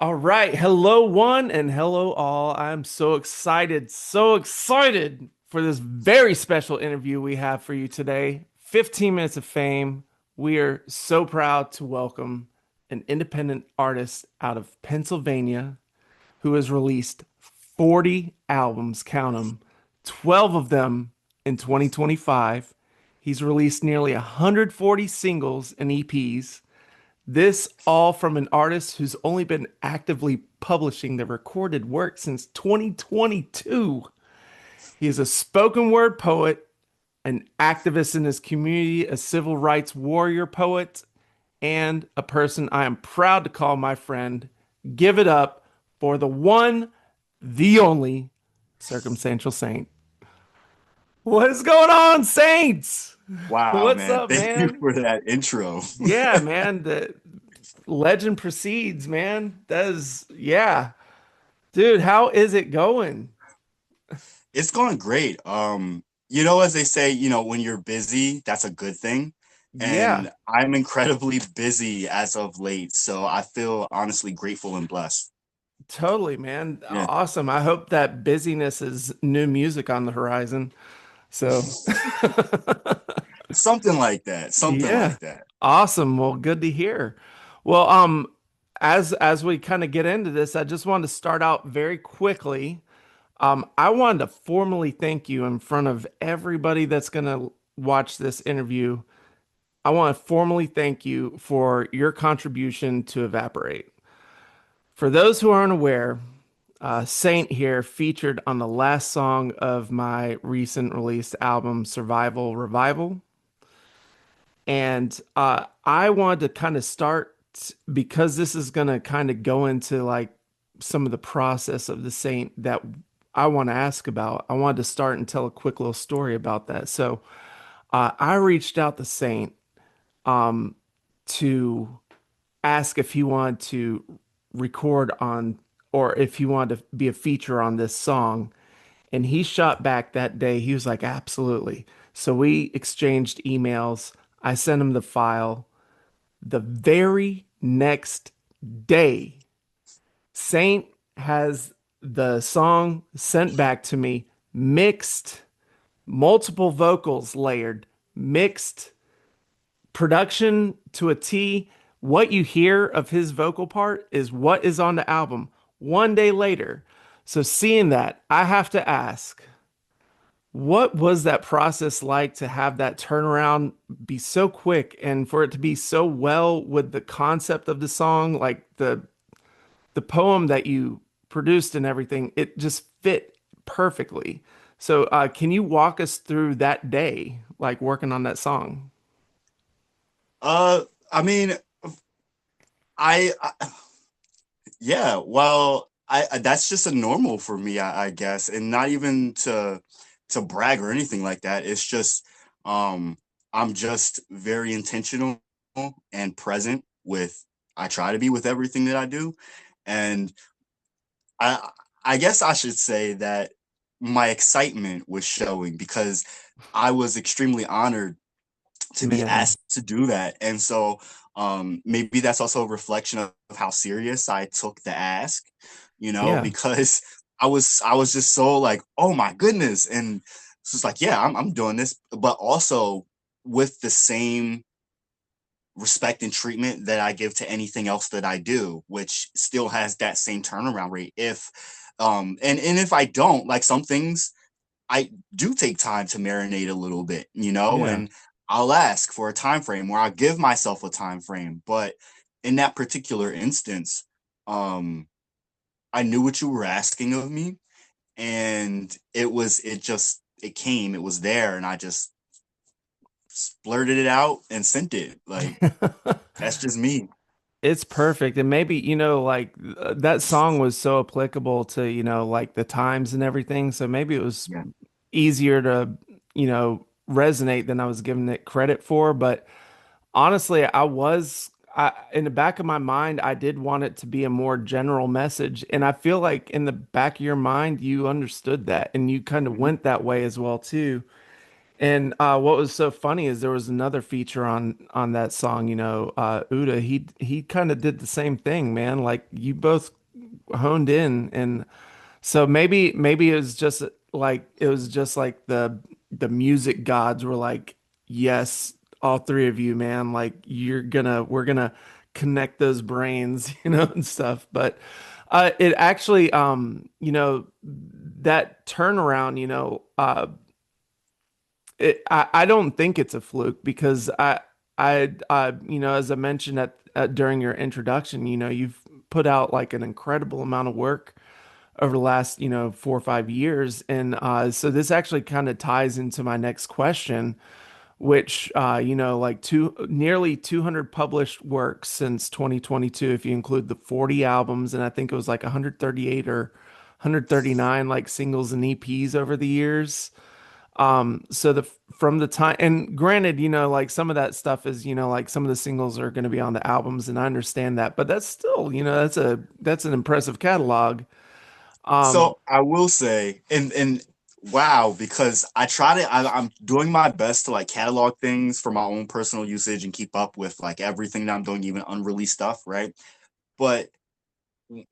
All right. Hello, one, and hello, all. I'm so excited for this very special interview we have for you today. 15 minutes of fame. We are so proud to welcome an independent artist out of Pennsylvania who has released 40 albums, count them, 12 of them in 2025. He's released nearly 140 singles and EPs. This all from an artist who's only been actively publishing the recorded work since 2022. He is a spoken word poet, an activist in his community, a civil rights warrior poet, and a person I am proud to call my friend. Give it up for the one, the only Circumstantial Saint. What is going on, Saints? Wow, What's man. up, Thank you man? for that intro. Yeah, man. The legend proceeds, man. That is, yeah. Dude, how is it going? It's going great. As they say, when you're busy, that's a good thing. Yeah, And I'm incredibly busy as of late, so I feel honestly grateful and blessed. totally, man. Yeah. Awesome. I hope that busyness is new music on the horizon. So, Something like that. Something yeah. like that. Awesome. Well, good to hear. Well, as we kind of get into this, I just wanted to start out very quickly. I wanted to formally thank you in front of everybody that's going to watch this interview. I want to formally thank you for your contribution to Evaporate. For those who aren't aware, Saint here featured on the last song of my recent released album, Survival Revival. And I wanted to kind of start because this is going to kind of go into like some of the process of the Saint that I want to ask about. I wanted to start and tell a quick little story about that. So I reached out to Saint to ask if he wanted to record on or if he wanted to be a feature on this song. And he shot back that day. He was like, absolutely. So we exchanged emails. I sent him the file. The very next day, Saint has the song sent back to me, mixed, multiple vocals layered, mixed, production to a T. What you hear of his vocal part is what is on the album 1 day later. So seeing that, I have to ask, what was that process like to have that turnaround be so quick and for it to be so well with the concept of the song, like the poem that you produced and everything, it just fit perfectly. So, can you walk us through that day, like working on that song? Uh, I mean, I yeah, well, that's just a normal for me, I guess, and not even to brag or anything like that. It's just um I'm just very intentional and present with I try to be with everything that I do. And I I guess I should say that my excitement was showing because I was extremely honored to be Man, asked to do that. And so maybe that's also a reflection of how serious I took the ask, yeah, because I was just so like, oh my goodness. And so it's like, yeah, I'm doing this, but also with the same respect and treatment that I give to anything else that I do, which still has that same turnaround rate. If and if I don't, like some things I do take time to marinate a little bit, yeah. and I'll ask for a time frame or I'll give myself a time frame. But in that particular instance, um, I knew what you were asking of me, and it came, it was there, and I just blurted it out and sent it. Like that's just me. It's perfect. And maybe, like that song was so applicable to, like the times and everything. So maybe it was Yeah. easier to, resonate than I was giving it credit for. But honestly, in the back of my mind, I did want it to be a more general message. And I feel like in the back of your mind, you understood that and you kind of Mhm. went that way as well, too. And what was so funny is there was another feature on that song, Uda, he kind of did the same thing, man. Like you both honed in, and so maybe it was just like the music gods were like, yes, all three of you, man, like we're gonna connect those brains, and stuff. But it actually that turnaround, I don't think it's a fluke because as I mentioned during your introduction, you've put out like an incredible amount of work over the last, 4 or 5 years. And so this actually kind of ties into my next question, which, like nearly 200 published works since 2022, if you include the 40 albums, and I think it was like 138 or 139 like singles and EPs over the years. So from the time, and granted, like some of that stuff is, like some of the singles are going to be on the albums, and I understand that, but that's still, that's an impressive catalog. Um, So I will say, and wow, because I'm doing my best to like catalog things for my own personal usage and keep up with like everything that I'm doing, even unreleased stuff, right? But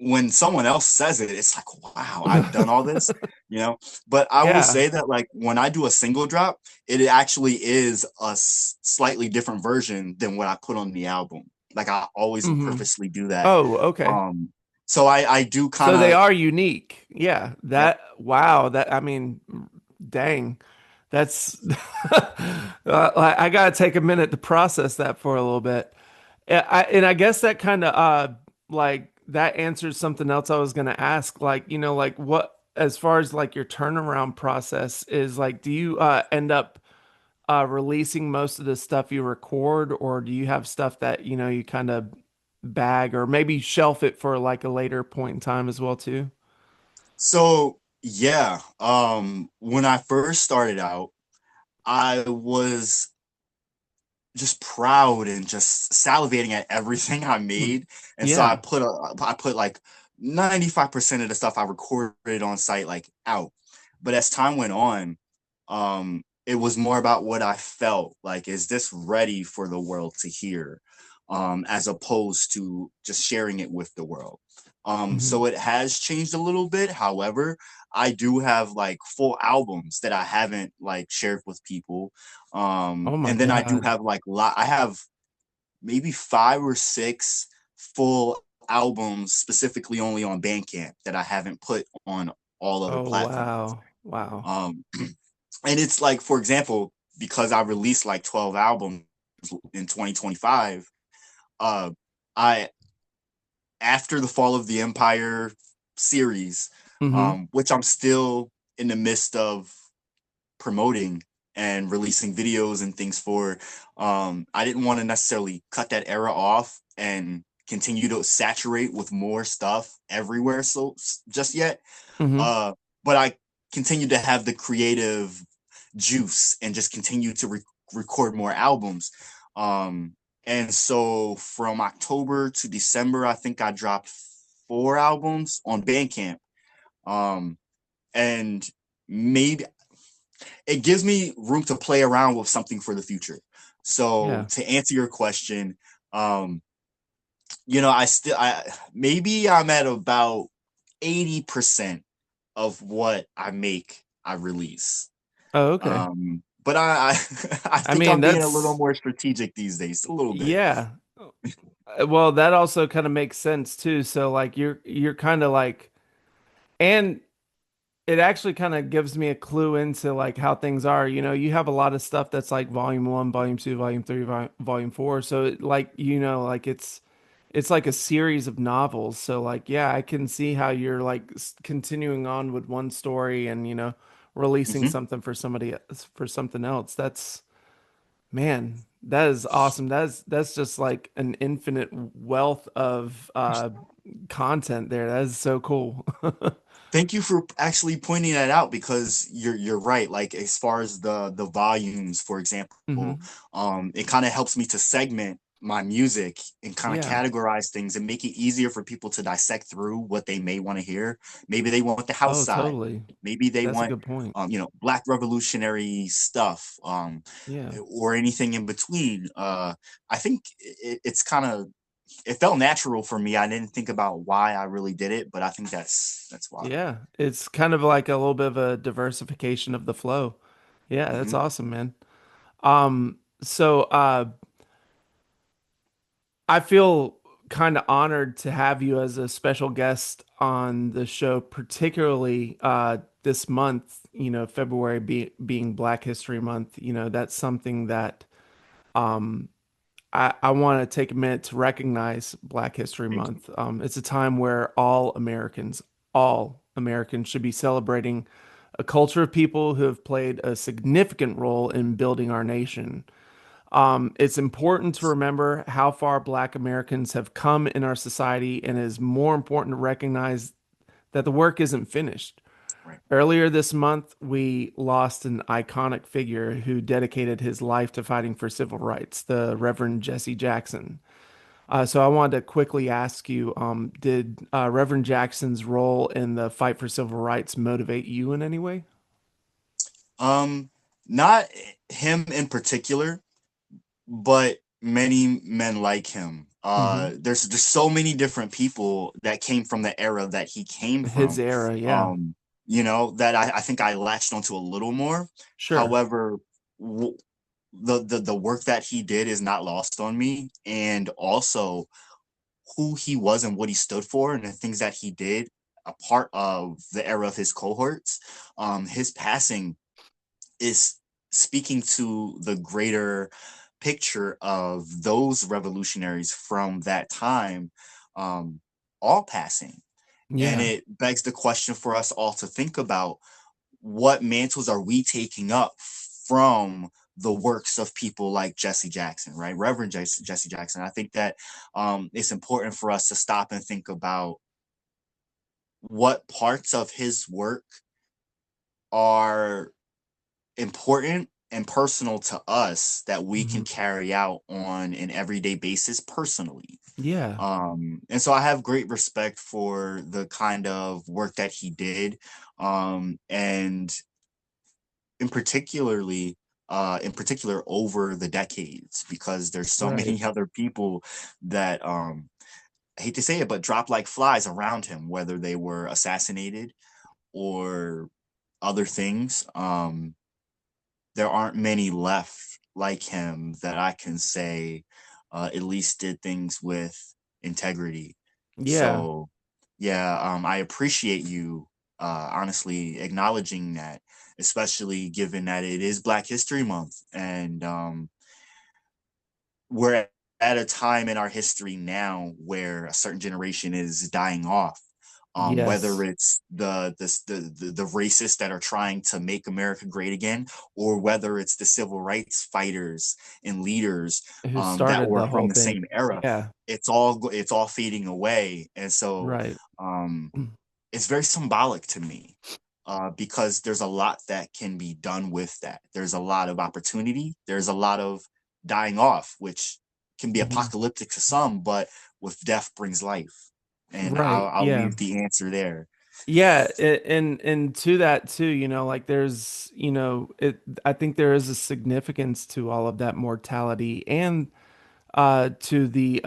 when someone else says it, it's like, wow, I've done all this, you know? But I will yeah. say that like when I do a single drop, it actually is a slightly different version than what I put on the album. Like I always Hmm. purposely do that. Oh, okay. Um, so I do kind So they of, are unique. Yeah. yep. Wow. I mean, dang. That's, I gotta take a minute to process that for a little bit. And I guess that kind of, like that answers something else I was gonna ask. Like, like what, as far as like your turnaround process is like, do you, end up, releasing most of the stuff you record, or do you have stuff that, you kind of bag or maybe shelf it for like a later point in time as well too? So yeah, when I first started out, I was just proud and just salivating at everything I Hmm. made. And so Yeah. I put like 95% of the stuff I recorded on site like out. But as time went on, it was more about what I felt like, is this ready for the world to hear? As opposed to just sharing it with the world. Hmm. So it has changed a little bit. However, I do have like full albums that I haven't like shared with people. Oh my And then I do God. have like I have maybe 5 or 6 full albums specifically only on Bandcamp that I haven't put on all other Oh platforms. wow. Wow. Um, and it's like, for example, because I released like 12 albums in 2025, uh, I after the Fall of the Empire series, Hmm. which I'm still in the midst of promoting and releasing videos and things for. I didn't want to necessarily cut that era off and continue to saturate with more stuff everywhere. So just yet, Hmm. uh, but I continued to have the creative juice and just continue to record more albums. Um, and so from October to December, I think I dropped 4 albums on Bandcamp. Um, and maybe it gives me room to play around with something for the future. So Yeah. to answer your question, um, I maybe I'm at about 80% of what I make, I release. Oh, okay. But I I think mean, I'm being a little that's, more strategic these days, a little bit. yeah. Well, that also kind of makes sense too. So like you're kind of like, and it actually kind of gives me a clue into like how things are. You have a lot of stuff that's like volume one, volume two, volume three, volume four. So like, like it's like a series of novels. So like, yeah, I can see how you're like continuing on with one story and, releasing Mm-hmm. something for somebody for something else. That's, man, that is awesome. That's just like an infinite wealth of content there. That is so cool. Thank you for actually pointing that out, because you're right. Like as far as the volumes, for example, Hmm. it kind of helps me to segment my music and kind of Yeah. categorize things and make it easier for people to dissect through what they may want to hear. Maybe they want the house Oh, side. totally. Maybe they That's a want, good point. Black revolutionary stuff, Yeah. or anything in between. I think it's kind of it felt natural for me. I didn't think about why I really did it, but I think that's why. Yeah. It's kind of like a little bit of a diversification of the flow. Yeah, that's Hmm. awesome, man. So I feel kind of honored to have you as a special guest on the show, particularly this month, February being Black History Month. That's something that um, I want to take a minute to recognize Black History Thank you. Month. It's a time where all Americans should be celebrating a culture of people who have played a significant role in building our nation. It's important to remember how far Black Americans have come in our society, and it is more important to recognize that the work isn't finished. Right. Earlier this month, we lost an iconic figure who dedicated his life to fighting for civil rights, the Reverend Jesse Jackson. So I wanted to quickly ask you, did Reverend Jackson's role in the fight for civil rights motivate you in any way? Um, Not him in particular, but many men like him. Hmm. There's so many different people that came from the era that he came His from. era, yeah. Um, that I think I latched onto a little more. Sure. However, w- the work that he did is not lost on me, and also who he was and what he stood for, and the things that he did, a part of the era of his cohorts. His passing is speaking to the greater picture of those revolutionaries from that time, um, all passing. And Yeah. it begs the question for us all to think about, what mantles are we taking up from the works of people like Jesse Jackson, right? Reverend Jesse Jackson. I think that it's important for us to stop and think about what parts of his work are important and personal to us that we can Hmm. carry out on an everyday basis personally. Yeah. And so I have great respect for the kind of work that he did. And in particular over the decades, because there's so Right. many other people that, I hate to say it, but dropped like flies around him, whether they were assassinated or other things. There aren't many left like him that I can say at least did things with integrity. Yeah. So, yeah, I appreciate you honestly acknowledging that, especially given that it is Black History Month, and we're at a time in our history now where a certain generation is dying off. Whether Yes. it's the racists that are trying to make America great again, or whether it's the civil rights fighters and leaders Who that started were the from whole the thing? same era, Yeah. it's all fading away, and so Right. um, it's very symbolic to me, because there's a lot that can be done with that. There's a lot of opportunity. There's a lot of dying off, which can be Mhm. apocalyptic to some, but with death brings life. And Right. I'll Yeah. leave the answer there. Yeah, and to that too, like there's, I think there is a significance to all of that mortality and to the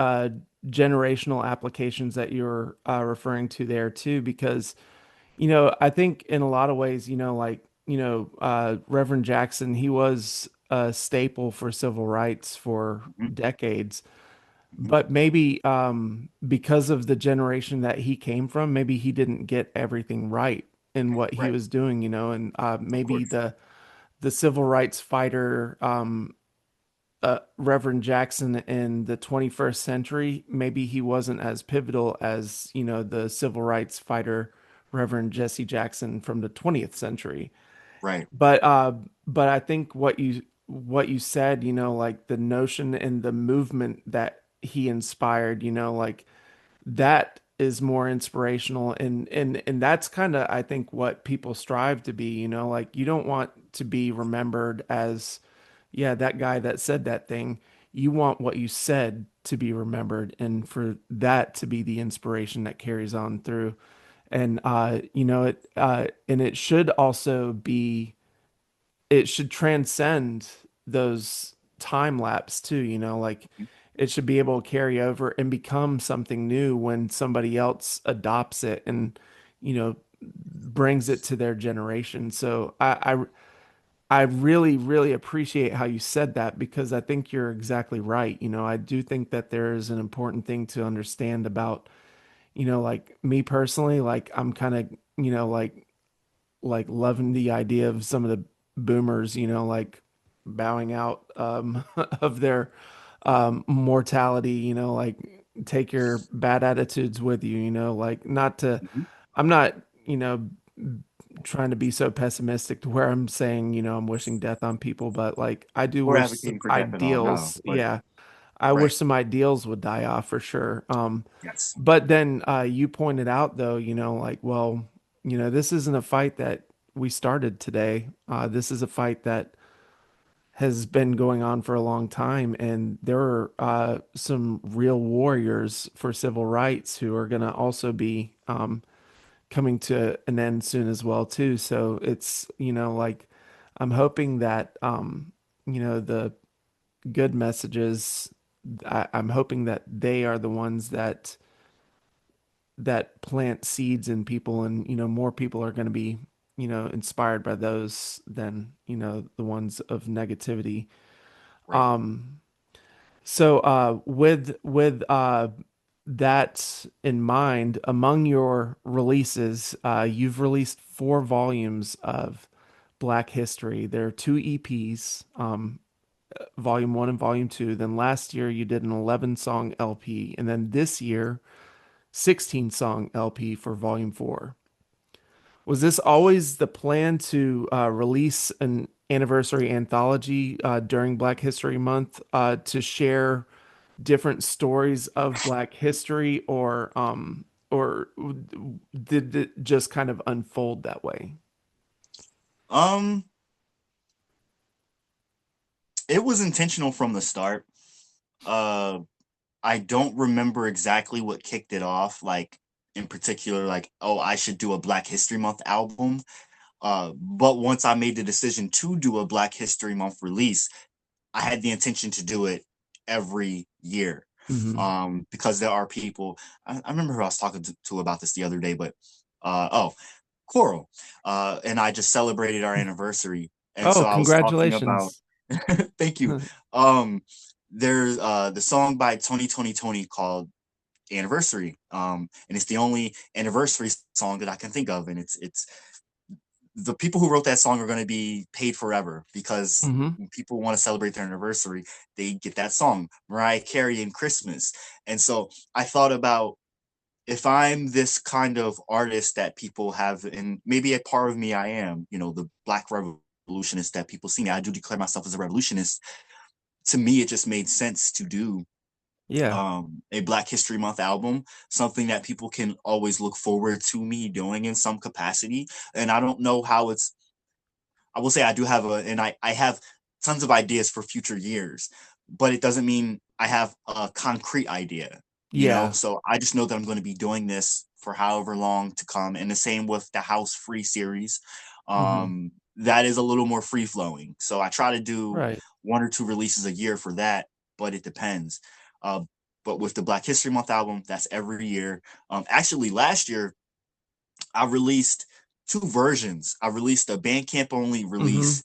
generational applications that you're referring to there too, because I think in a lot of ways, like, Reverend Jackson, he was a staple for civil rights for Mm-hmm, decades. mm-hmm, But maybe because of the generation that he came from, maybe he didn't get everything right in what he right, was doing, and of maybe course, the civil rights fighter Reverend Jackson in the 21st century, maybe he wasn't as pivotal as, the civil rights fighter Reverend Jesse Jackson from the 20th century. right, But uh but I think what you said, like the notion and the movement that he inspired, like that is more inspirational, and that's kind of, I think, what people strive to be, like you don't want to be remembered as, yeah, that guy that said that thing. you want what you said to be remembered and for that to be the inspiration that carries on through. And and it should also be, it should transcend those time lapse too, like it should be able to carry over and become something new when somebody else adopts it and, brings it to their generation. So I really, really appreciate how you said that because I think you're exactly right. I do think that there is an important thing to understand about, like me personally, like I'm kind of, like loving the idea of some of the boomers, like bowing out of their mortality, like take your bad attitudes with you, like not to, Mhm. I'm not, trying to be so pessimistic to where I'm saying, I'm wishing death on people, but like I do Or wish some advocating for death at all, no, ideals, but yeah, I right. wish some ideals would die off for sure. Yes. But then you pointed out though, like, well, this isn't a fight that we started today. This is a fight that has been going on for a long time, and there are some real warriors for civil rights who are going to also be coming to an end soon as well too. So it's, like I'm hoping that the good messages, I'm hoping that they are the ones that plant seeds in people, and more people are going to be inspired by those than the ones of negativity. Right. So with that in mind, among your releases, you've released 4 volumes of Black history. There are 2 EPs, volume 1 and volume 2. Then last year you did an 11-song LP, and then this year 16-song LP for volume 4. Was this always the plan to release an anniversary anthology during Black History Month to share different stories of Black history, or did it just kind of unfold that way? Um, it was intentional from the start. Uh, I don't remember exactly what kicked it off, like in particular, like, oh, I should do a Black History Month album. But once I made the decision to do a Black History Month release, I had the intention to do it every year. Hmm. Because there are people, I remember who I was talking to about this the other day, but oh, Coral. And I just celebrated our anniversary. And Oh, so I was talking about, congratulations. thank you. Um, there's the song by Tony called Anniversary. And it's the only anniversary song that I can think of. And it's the people who wrote that song are going to be paid forever because Hmm. when people want to celebrate their anniversary, they get that song. Mariah Carey and Christmas. And so I thought about, if I'm this kind of artist that people have, and maybe a part of me I am, the Black revolutionist that people see me, I do declare myself as a revolutionist. To me, it just made sense to do Yeah. a Black History Month album, something that people can always look forward to me doing in some capacity. And I don't know how it's, I will say I do have I have tons of ideas for future years, but it doesn't mean I have a concrete idea. Yeah. So I just know that I'm going to be doing this for however long to come. And the same with the House Free series. Hmm. That is a little more free flowing. So I try to do Right. 1 or 2 releases a year for that, but it depends. Uh, but with the Black History Month album, that's every year. Actually, last year I released 2 versions. I released a Bandcamp only Hmm. release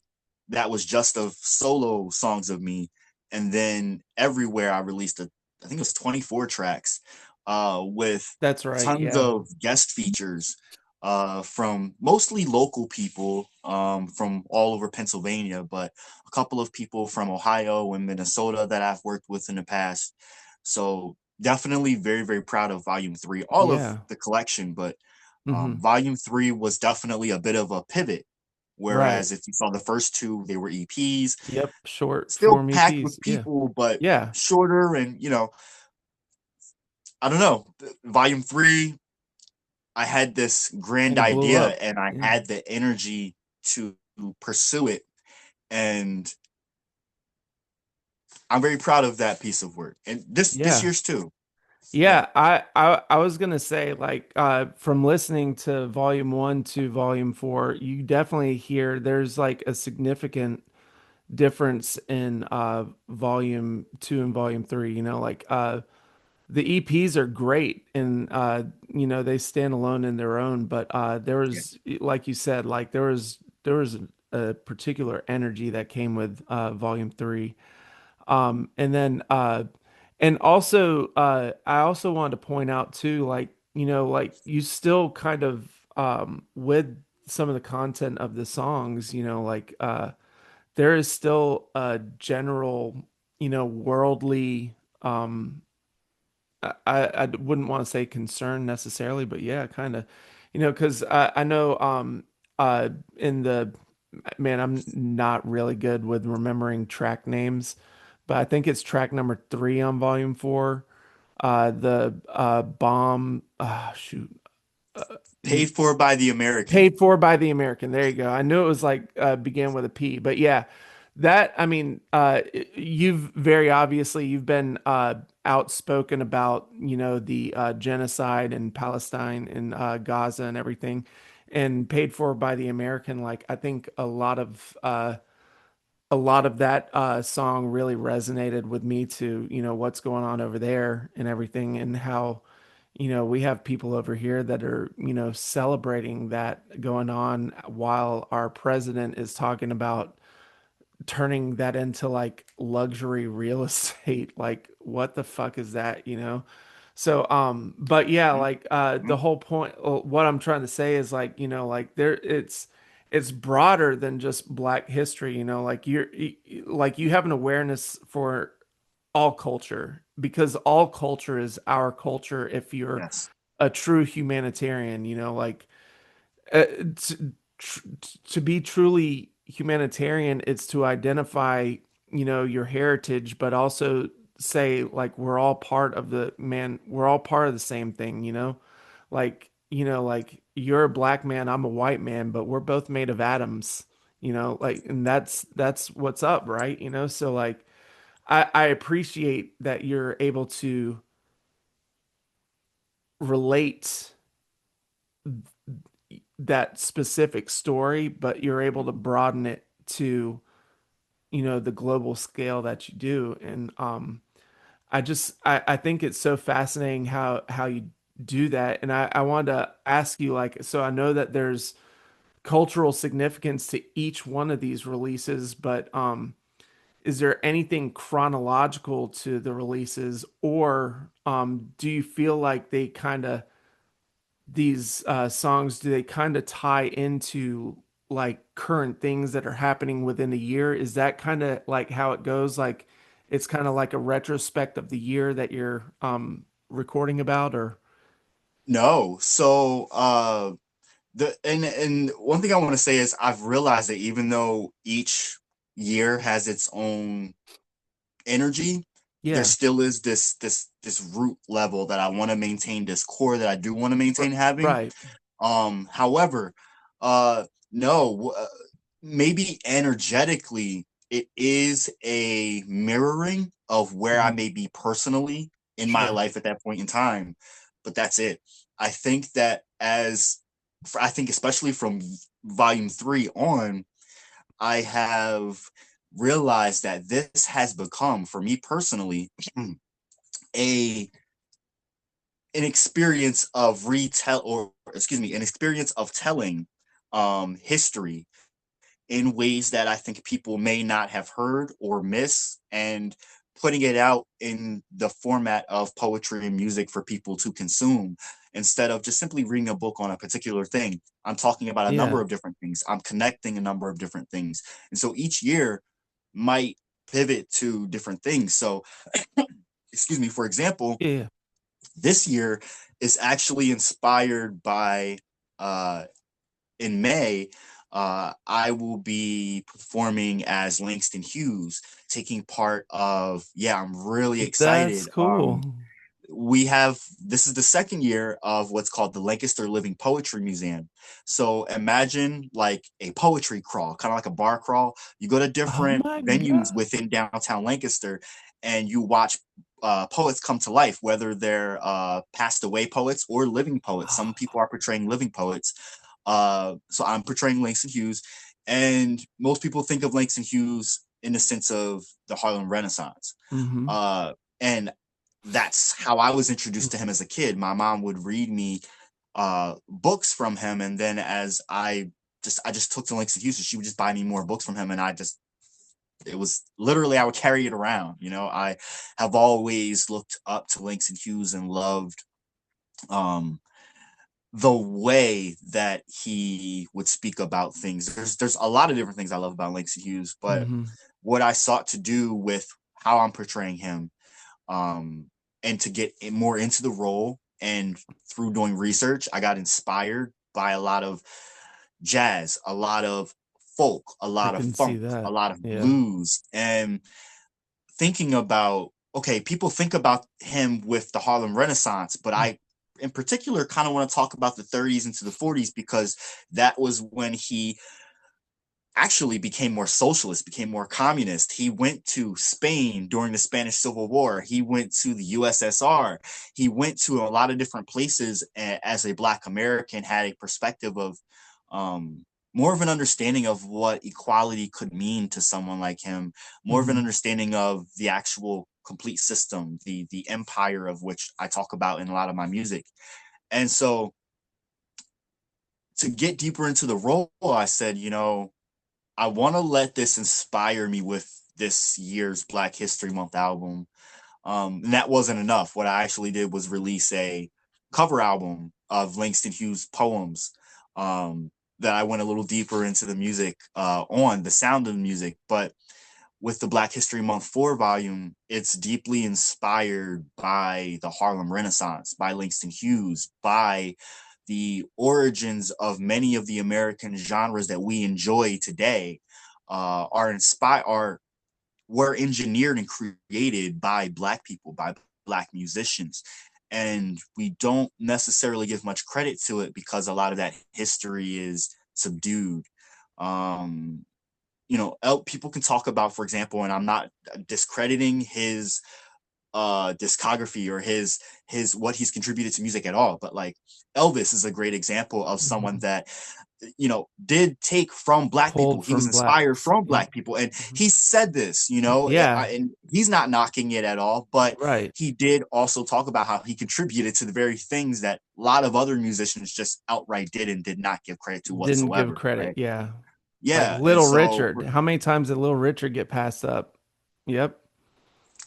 that was just of solo songs of me, and then everywhere I released I think it was 24 tracks, with That's right. tons Yeah. of guest features, from mostly local people, from all over Pennsylvania, but a couple of people from Ohio and Minnesota that I've worked with in the past. So definitely very, very proud of Volume 3, all of Yeah. the collection, but Hmm. Volume 3 was definitely a bit of a pivot. Right. Whereas if you saw the first 2, they were EPs, Yep. Short still form packed EPs. with Yeah. people, but Yeah. shorter. And, I don't know. Volume 3, I had this grand And it blew idea up. and I Yeah. had the energy to pursue it. And I'm very proud of that piece of work, and this Yeah. year's too. Yeah. Yeah, I was gonna say like from listening to volume one to volume four, you definitely hear there's like a significant difference in volume two and volume three. Like the EPs are great and they stand alone in their own, but there Yeah. was like you said, like there was a particular energy that came with volume three. And then and also I also wanted to point out too, like, like you still kind of with some of the content of the songs, like there is still a general, worldly I wouldn't want to say concern necessarily, but yeah, kind of, because I know in the man, I'm not really good with remembering track names, but I think it's track number three on volume four. The bomb, shoot, Paid for by the American. paid for by the American. There you go. I knew it was like began with a P, but yeah, that I mean, you've very obviously you've been outspoken about the genocide in Palestine and Gaza and everything, and paid for by the American. Like I think a lot of that song really resonated with me too. What's going on over there and everything, and how we have people over here that are, celebrating that going on while our president is talking about turning that into like luxury real estate. Like, what the fuck is that, So, but yeah, Mhm, like, the mhm. whole point, what I'm trying to say is like, like it's broader than just Black history, like like you have an awareness for all culture because all culture is our culture if you're Yes. a true humanitarian, like uh, to, to be truly humanitarian, it's to identify, your heritage, but also say like we're all part of we're all part of the same thing, like, like you're a black man, I'm a white man, but we're both made of atoms, like, and that's what's up, right? So like I appreciate that you're able to relate that specific story, but you're able to broaden it to, the global scale that you do. And I think it's so fascinating how you do that. And I wanted to ask you, like, so I know that there's cultural significance to each one of these releases, but is there anything chronological to the releases, or do you feel like they kind of these songs, do they kind of tie into like current things that are happening within the year? Is that kind of like how it goes? Like it's kind of like a retrospect of the year that you're recording about, or No. So the and one thing I want to say is I've realized that even though each year has its own energy, there yeah, still is this root level that I want to maintain, this core that I do want to maintain having. right. However, uh, no, maybe energetically, it is a mirroring of where I Mhm. may be personally in my Sure. life at that point in time. But that's it. I think that I think especially from volume three on, I have realized that this has become, for me personally, a an experience of retell or excuse me, an experience of telling history in ways that I think people may not have heard or miss, and putting it out in the format of poetry and music for people to consume instead of just simply reading a book on a particular thing. I'm talking about a number Yeah. of different things. I'm connecting a number of different things. And so each year might pivot to different things. So, excuse me, for example, Yeah. this year is actually inspired by uh, in May, I will be performing as Langston Hughes, taking part of. Yeah, I'm really That's excited. cool. we have this is the second year of what's called the Lancaster Living Poetry Museum. So imagine like a poetry crawl, kind of like a bar crawl. You go to Oh different my venues God. within downtown Lancaster, and you watch poets come to life, whether they're passed away poets or living poets. Some people are portraying living poets. So I'm portraying Langston Hughes, and most people think of Langston Hughes in the sense of the Harlem Renaissance. Mm-hmm. Uh, and that's how I was introduced to him as a kid. My mom would read me books from him, and then as I just took to Langston Hughes, she would just buy me more books from him, and it was literally I would carry it around. I have always looked up to Langston Hughes and loved um the way that he would speak about things. There's a lot of different things I love about Langston Hughes, but Mm-hmm. what I sought to do with how I'm portraying him, um, and to get more into the role, and through doing research, I got inspired by a lot of jazz, a lot of folk, a I lot of can see funk, a that. lot of Yeah. blues, and thinking about, okay, people think about him with the Harlem Renaissance, but I in particular kind of want to talk about the 30s into the 40s, because that was when he actually became more socialist, became more communist. He went to Spain during the Spanish Civil War. He went to the USSR. He went to a lot of different places as a Black American, had a perspective of um, more of an understanding of what equality could mean to someone like him, more of an Mm-hmm. understanding of the actual complete system, the empire of which I talk about in a lot of my music. And so to get deeper into the role, I said, I want to let this inspire me with this year's Black History Month album. And that wasn't enough. What I actually did was release a cover album of Langston Hughes poems, that I went a little deeper into the music, on the sound of the music. But with the Black History Month 4 volume, it's deeply inspired by the Harlem Renaissance, by Langston Hughes, by the origins of many of the American genres that we enjoy today, are inspired, are were engineered and created by Black people, by Black musicians. And we don't necessarily give much credit to it because a lot of that history is subdued. Um, People can talk about, for example, and I'm not discrediting his discography or his what he's contributed to music at all, but like Elvis is a great example of someone Mm-hmm. that did take from Black people. Pulled He was from inspired blacks. from Yep. Black people, and Mhm. he said this, Yeah. and he's not knocking it at all, but Right. he did also talk about how he contributed to the very things that a lot of other musicians just outright did and did not give credit to Didn't give whatsoever, credit. right? Yeah. Like Yeah, and Little so Richard. How many times did Little Richard get passed up? Yep.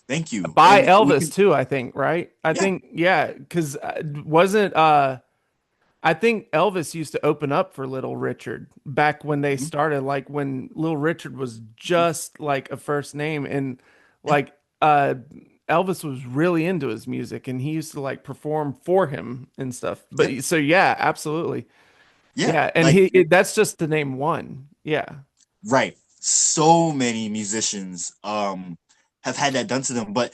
thank you, By and we Elvis can, too, I think, right? I yeah. think, yeah, because wasn't I think Elvis used to open up for Little Richard back when they Mhm. started, like when Little Richard was just like a first name, and Yeah, like uh Elvis was really into his music and he used to like perform for him and stuff. yeah, But so yeah, absolutely. yeah. Yeah, and Like, that's just to name one. Yeah. right. So many musicians have had that done to them, but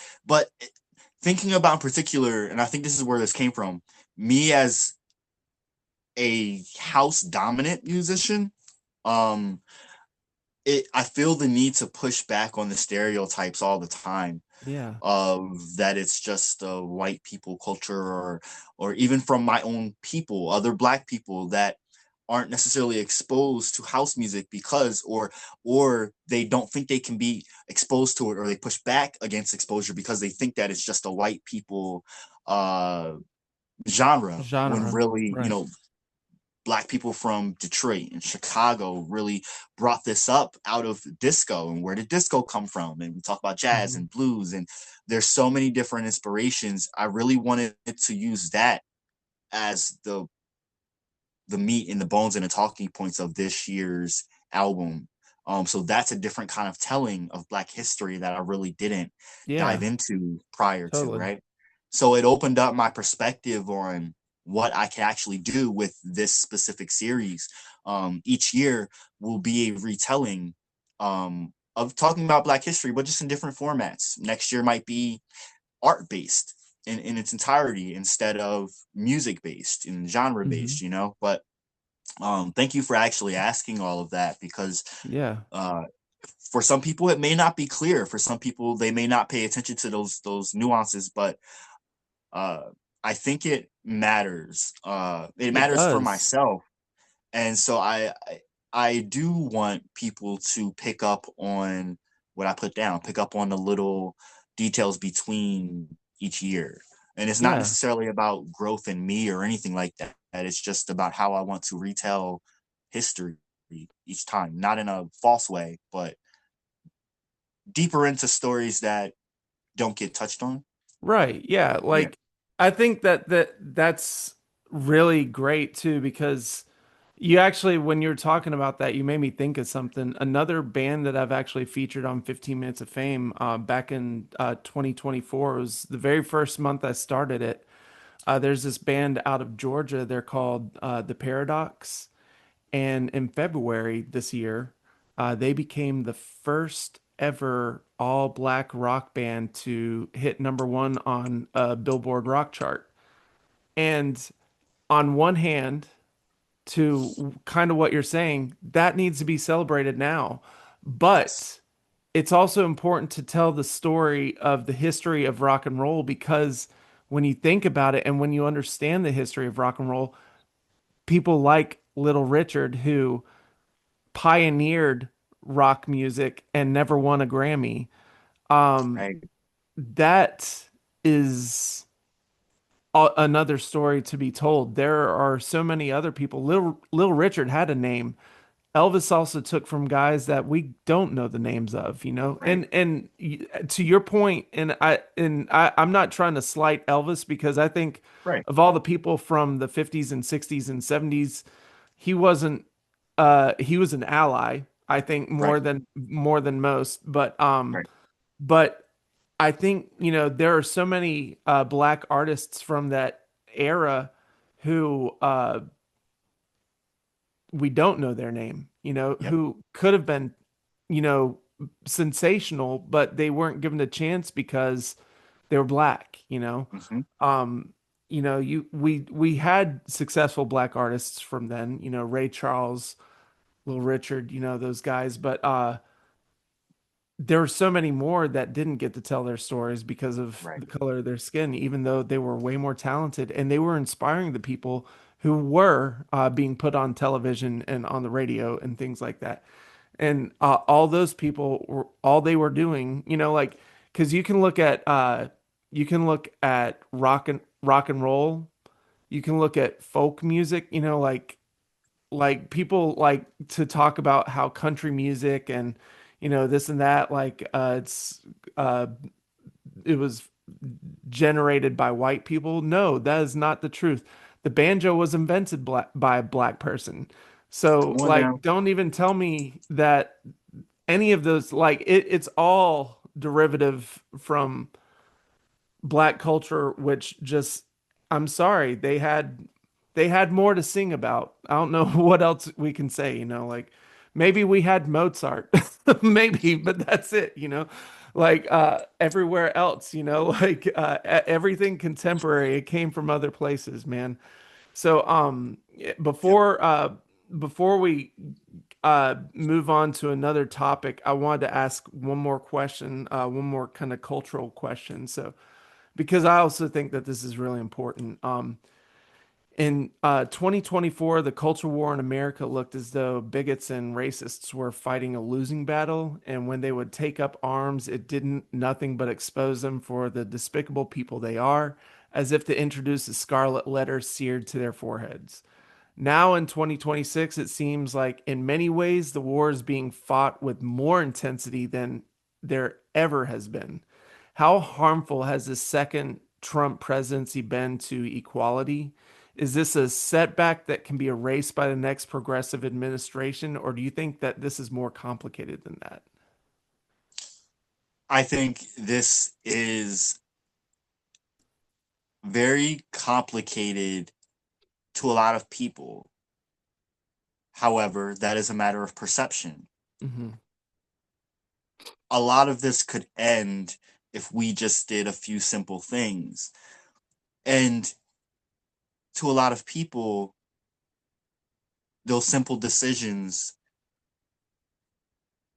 thinking about in particular, and I think this is where this came from, me as a house dominant musician, um, I feel the need to push back on the stereotypes all the time Yeah. of that it's just a white people culture, or even from my own people, other Black people that aren't necessarily exposed to house music because or they don't think they can be exposed to it, or they push back against exposure because they think that it's just a white people uh genre, when Genre. really, Right. Black people from Detroit and Chicago really brought this up out of disco. And where did disco come from? And we talk about jazz Hmm. and blues, and there's so many different inspirations. I really wanted to use that as the meat and the bones and the talking points of this year's album. So that's a different kind of telling of Black history that I really didn't dive Yeah, into prior to, totally. right? So it opened up my perspective on what I can actually do with this specific series. Each year will be a retelling, of talking about Black history, but just in different formats. Next year might be art based. in its entirety instead of music based and genre Hmm. based, you know. But thank you for actually asking all of that, because Yeah. uh, for some people it may not be clear. For some people, they may not pay attention to those nuances, but uh, I think it matters. It It matters for does. myself, and so I do want people to pick up on what I put down, pick up on the little details between each year. And it's not Yeah. necessarily about growth in me or anything like that. It's just about how I want to retell history each time, not in a false way, but deeper into stories that don't get touched on. Right. Yeah. Yeah, Like I think that's really great too because you actually when you're talking about that, you made me think of something. Another band that I've actually featured on 15 Minutes of Fame back in 2024 was the very first month I started it. There's this band out of Georgia. They're called The Paradox. And in February this year, they became the first ever all black rock band to hit number one on a Billboard rock chart. And on one hand, to kind of what you're saying, that needs to be celebrated now. yes, But it's also important to tell the story of the history of rock and roll because when you think about it and when you understand the history of rock and roll, people like Little Richard, who pioneered rock music and never won a Grammy. Um, right, that is another story to be told. There are so many other people. Little Richard had a name. Elvis also took from guys that we don't know the names of, you know. right, To your point, I'm not trying to slight Elvis because I think right, of all the people from the 50s and 60s and 70s, he wasn't he was an ally, I think right, more than most, right. but I think, you know, there are so many black artists from that era who we don't know their name, you know, Yep. who could have been, you know, sensational, but they weren't given a chance because they were black, you know. Hmm. Um, you know, we had successful black artists from then, you know, Ray Charles, Little Richard, you know, those guys, but there were so many more that didn't get to tell their stories because of Right. the color of their skin, even though they were way more talented and they were inspiring the people who were being put on television and on the radio and things like that. And all those people were all they were doing, you know, like because you can look at rock and roll, you can look at folk music, you know, like people like to talk about how country music and you know this and that uh it was generated by white people. No, that is not the truth. The banjo was invented by a black person. So Come on like now. don't even tell me that any of those it's all derivative from black culture, which just I'm sorry, they had more to sing about. I don't know what else we can say, you know, like maybe we had Mozart, maybe, but that's it, you know. Like everywhere else, you know, like everything contemporary, it came from other places, man. So Yep. before we move on to another topic, I wanted to ask one more question, one more kind of cultural question. So because I also think that this is really important. In 2024, the culture war in America looked as though bigots and racists were fighting a losing battle, and when they would take up arms, it didn't nothing but expose them for the despicable people they are, as if to introduce a scarlet letter seared to their foreheads. Now in 2026, it seems like in many ways the war is being fought with more intensity than there ever has been. How harmful has the second Trump presidency been to equality? Is this a setback that can be erased by the next progressive administration, or do you think that this is more complicated than that? I think this is very complicated to a lot of people. However, that is a matter of perception. Hmm. A lot of this could end if we just did a few simple things. And to a lot of people, those simple decisions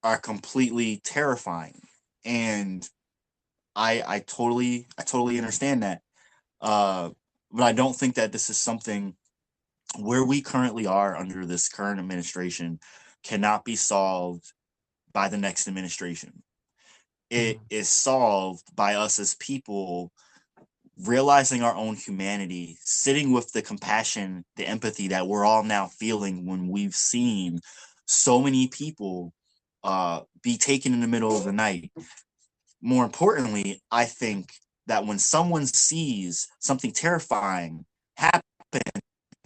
are completely terrifying. And I totally understand that. Uh, but I don't think that this is something where we currently are under this current administration cannot be solved by the next administration. It Mhm. is solved by us as people realizing our own humanity, sitting with the compassion, the empathy that we're all now feeling when we've seen so many people be taken in the middle of the night. More importantly, I think that when someone sees something terrifying happen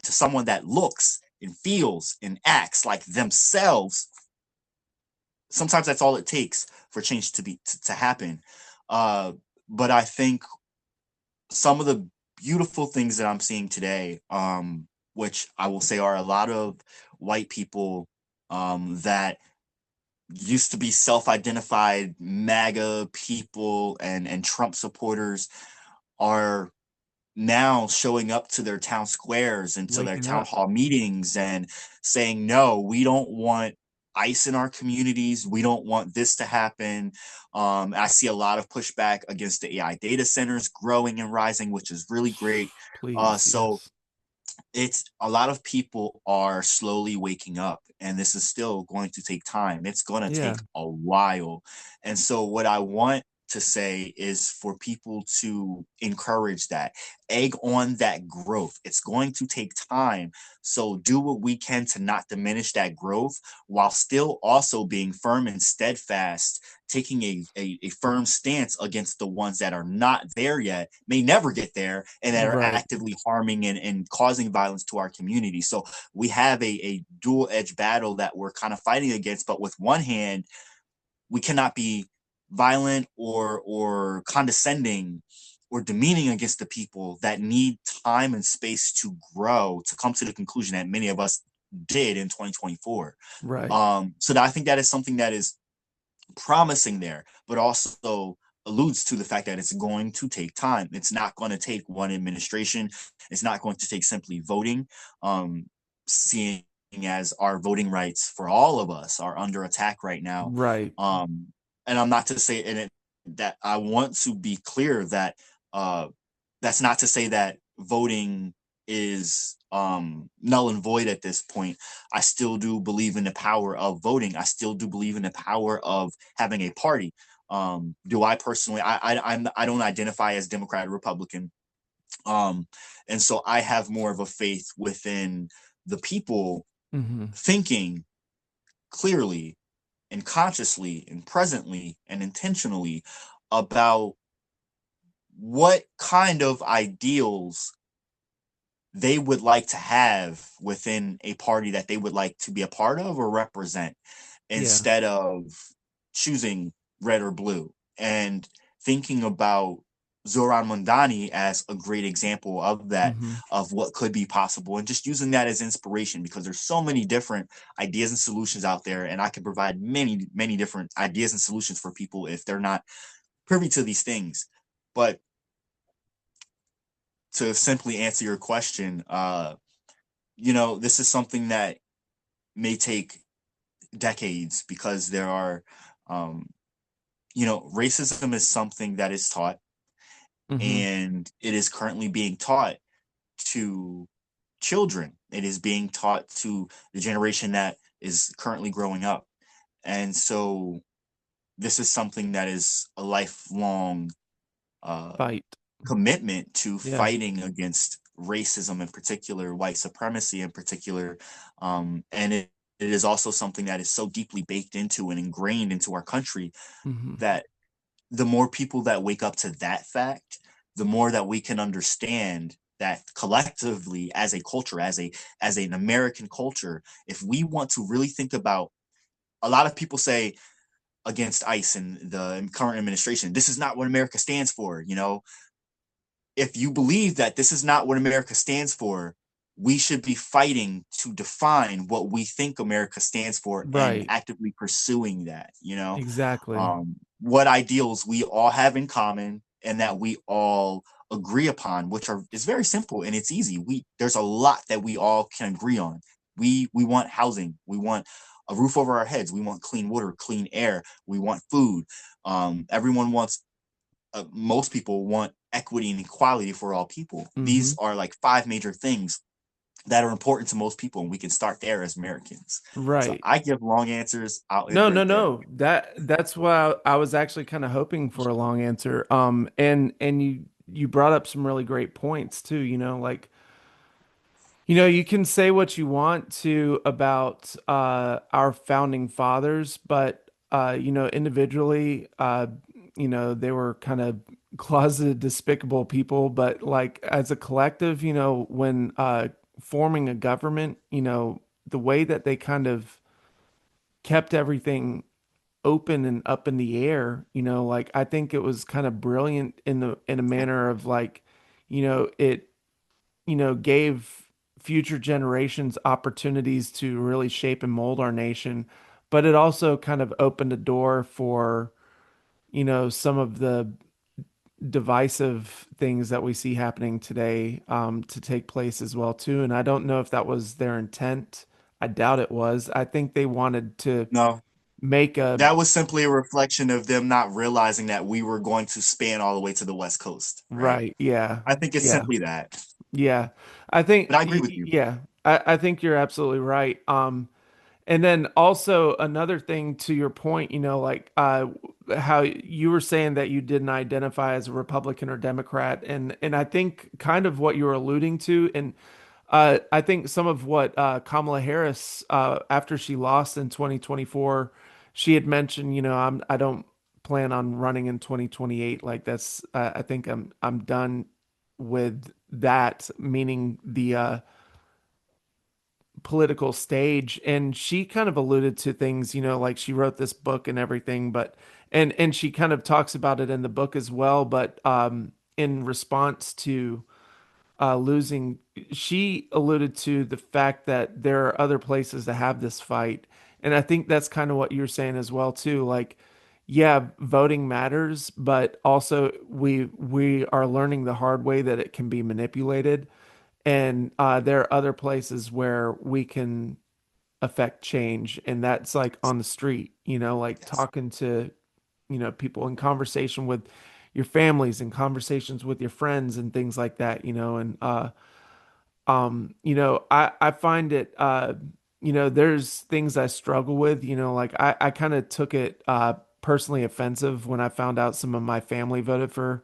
to someone that looks and feels and acts like themselves, sometimes that's all it takes for change to happen. Uh, but I think some of the beautiful things that I'm seeing today, which I will say are a lot of white people that used to be self-identified MAGA people and Trump supporters, are now showing up to their town squares and to their Waking town up. hall meetings and saying, no, we don't want ICE in our communities. We don't want this to happen. I see a lot of pushback against the AI data centers growing and rising, which is really great. Please, So yes. it's a lot of people are slowly waking up, and this is still going to take time. It's going to take Yeah. a while. And so what I want to say is for people to encourage that, egg on that growth. It's going to take time, so do what we can to not diminish that growth while still also being firm and steadfast, taking a firm stance against the ones that are not there yet, may never get there, and that are Right. actively harming and causing violence to our community. So we have a dual edged battle that we're kind of fighting against. But with one hand, we cannot be violent or condescending or demeaning against the people that need time and space to grow, to come to the conclusion that many of us did in 2024. Right. So that I think that is something that is promising there, but also alludes to the fact that it's going to take time. It's not going to take one administration. It's not going to take simply voting. Seeing as our voting rights for all of us are under attack right now. Right. Um, and I'm not to say in it that I want to be clear that that's not to say that voting is null and void at this point. I still do believe in the power of voting. I still do believe in the power of having a party. Do I personally? I don't identify as Democrat or Republican, um, and so I have more of a faith within the people Hmm. thinking clearly and consciously and presently and intentionally about what kind of ideals they would like to have within a party that they would like to be a part of or represent, Yeah. instead of choosing red or blue. And thinking about Zoran Mondani as a great example of that, Hmm. of what could be possible, and just using that as inspiration, because there's so many different ideas and solutions out there, and I can provide many different ideas and solutions for people if they're not privy to these things. But to simply answer your question, this is something that may take decades, because there are, um, racism is something that is taught, Hmm. and it is currently being taught to children. It is being taught to the generation that is currently growing up. And so this is something that is a lifelong uh, Fight. commitment to Yeah. fighting against racism in particular, white supremacy in particular. And it is also something that is so deeply baked into and ingrained into our country Hmm. that the more people that wake up to that fact, the more that we can understand that collectively as a culture, as an American culture, if we want to really think about, a lot of people say against ICE and the current administration, this is not what America stands for. If you believe that this is not what America stands for, we should be fighting to define what we think America stands for and Right. actively pursuing that. Exactly. what ideals we all have in common and that we all agree upon, which are is very simple and it's easy. There's a lot that we all can agree on. We want housing, we want a roof over our heads, we want clean water, clean air, we want food. Everyone wants most people want equity and equality for all people. Hmm. These are like five major things that are important to most people, and we can start there as Americans. So Right. I give long answers. I'll end No, no, right there. no. That's why I was actually kind of hoping for a long answer. And you brought up some really great points too, like you can say what you want to about our founding fathers, but individually, they were kind of closeted, despicable people. But like as a collective, when forming a government, the way that they kind of kept everything open and up in the air, like I think it was kind of brilliant in a manner of like, it gave future generations opportunities to really shape and mold our nation, but it also kind of opened a door for, some of the divisive things that we see happening today, to take place as well too. And I don't know if that was their intent. I doubt it was. I think they wanted to No, make a that was simply a reflection of them not realizing that we were going to span all the way to the West Coast, right? right. Yeah. I think it's Yeah. simply that. Yeah. I think, But I agree with you. yeah, I think you're absolutely right. And then also another thing to your point, like how you were saying that you didn't identify as a Republican or Democrat, and I think kind of what you were alluding to, and I think some of what Kamala Harris, after she lost in 2024, she had mentioned, I don't plan on running in 2028. Like that's, I think I'm done with that, meaning the political stage. And she kind of alluded to things, like she wrote this book and everything, but and she kind of talks about it in the book as well. But in response to losing, she alluded to the fact that there are other places to have this fight. And I think that's kind of what you're saying as well too. Like, yeah, voting matters, but also we are learning the hard way that it can be manipulated. And there are other places where we can affect change, and that's like on the street, like Yes. talking to, people in conversation with your families and conversations with your friends and things like that, and I find it there's things I struggle with, like I kind of took it personally offensive when I found out some of my family voted for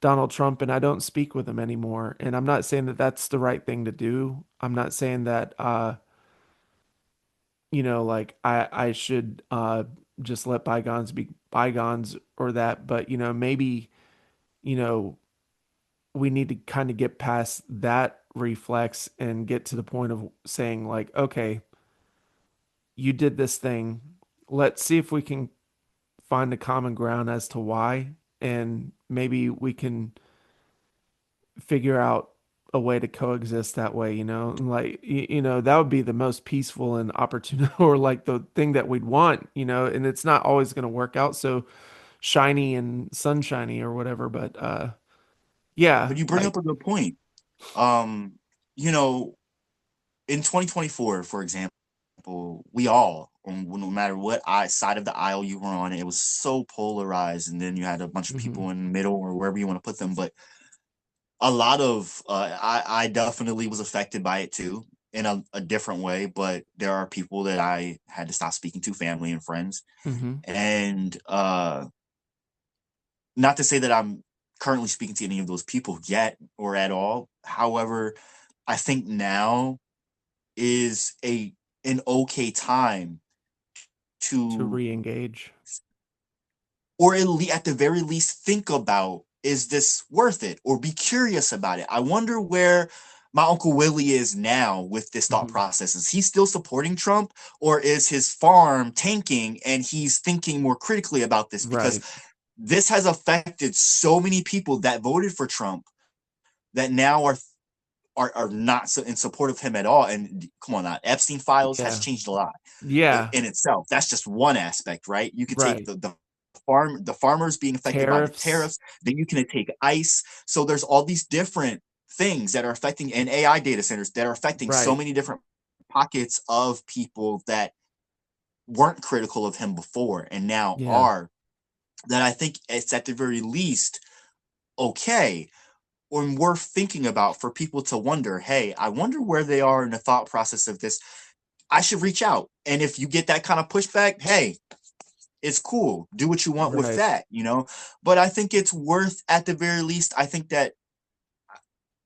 Donald Trump, and I don't speak with him anymore. And I'm not saying that that's the right thing to do. I'm not saying that like I should just let bygones be bygones or that, but maybe, you know, we need to kind of get past that reflex and get to the point of saying like, okay, you did this thing. Let's see if we can find a common ground as to why, and maybe we can figure out a way to coexist that way, and like that would be the most peaceful and opportune or like the thing that we'd want, and it's not always going to work out so shiny and sunshiny or whatever, but yeah, But you bring like up a good point. Um, you know, in 2024, for example, we all, no matter what side of the aisle you were on, it was so polarized, and then you had a bunch of mhm, people in the middle or wherever you want to put them. But a lot of I definitely was affected by it too in a different way. But there are people that I had to stop speaking to, family and friends, mhm, and not to say that I'm currently speaking to any of those people yet or at all. However, I think now is a an okay time to to, re-engage. or at the very least think about, is this worth it, or be curious about it. I wonder where my uncle Willie is now with this thought Mhm. process. Is he still supporting Trump, or is his farm tanking and he's thinking more critically about this? Because Right. this has affected so many people that voted for Trump that now are not so in support of him at all. And come on, now Epstein files has Yeah. changed a lot Yeah. in itself. That's just one aspect, right? You could take Right. the the farmers being affected by the Tariffs. tariffs. Then you can take ice. So there's all these different things that are affecting, and AI data centers that are affecting so Right. many different pockets of people that weren't critical of him before and now Yeah. are, that I think it's at the very least okay or worth thinking about for people to wonder, hey, I wonder where they are in the thought process of this. I should reach out. And if you get that kind of pushback, hey, it's cool. Do what you want with Right. that, you know? But I think it's worth, at the very least, I think that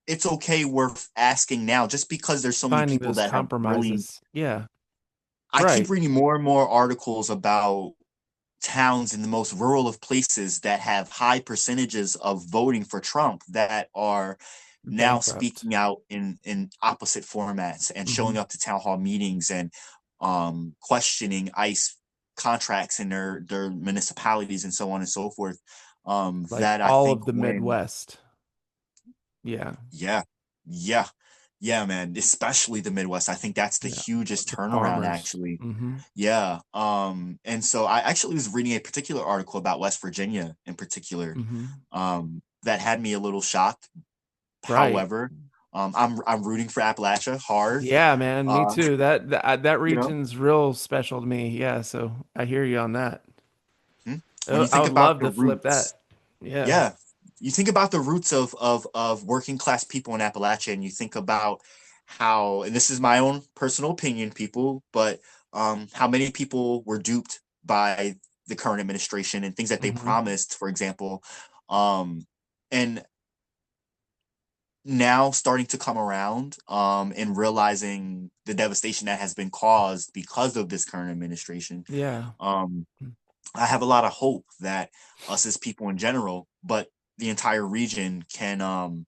it's okay worth asking now, just because there's so many Finding people those that have really, compromises. Yeah. I keep Right. reading more and more articles about towns in the most rural of places that have high percentages of voting for Trump that are now Bankrupt. speaking out in opposite formats and Hmm. showing up to town hall meetings and questioning ICE contracts in their municipalities and so on and so forth. Like That I all think of the when Midwest. Yeah. yeah, yeah, yeah, man, especially the Midwest. I think that's the Yeah. hugest The turnaround farmers. actually. Hmm. Yeah. And so I actually was reading a particular article about West Virginia in particular, Hmm. that had me a little shocked. Right. However, I'm rooting for Appalachia hard. Yeah, man, me Uh, too. That you know, region's real special to me. Yeah, so I hear you on that. hmm? When you I think would about love the to flip roots, that. Yeah. yeah, you think about the roots of working class people in Appalachia, and you think about how, and this is my own personal opinion, people, but how many people were duped by the current administration and things that they Hmm. promised, for example, um, and now starting to come around, and realizing the devastation that has been caused because of this current administration. Yeah. Um, I have a lot of hope that us as people in general, but the entire region can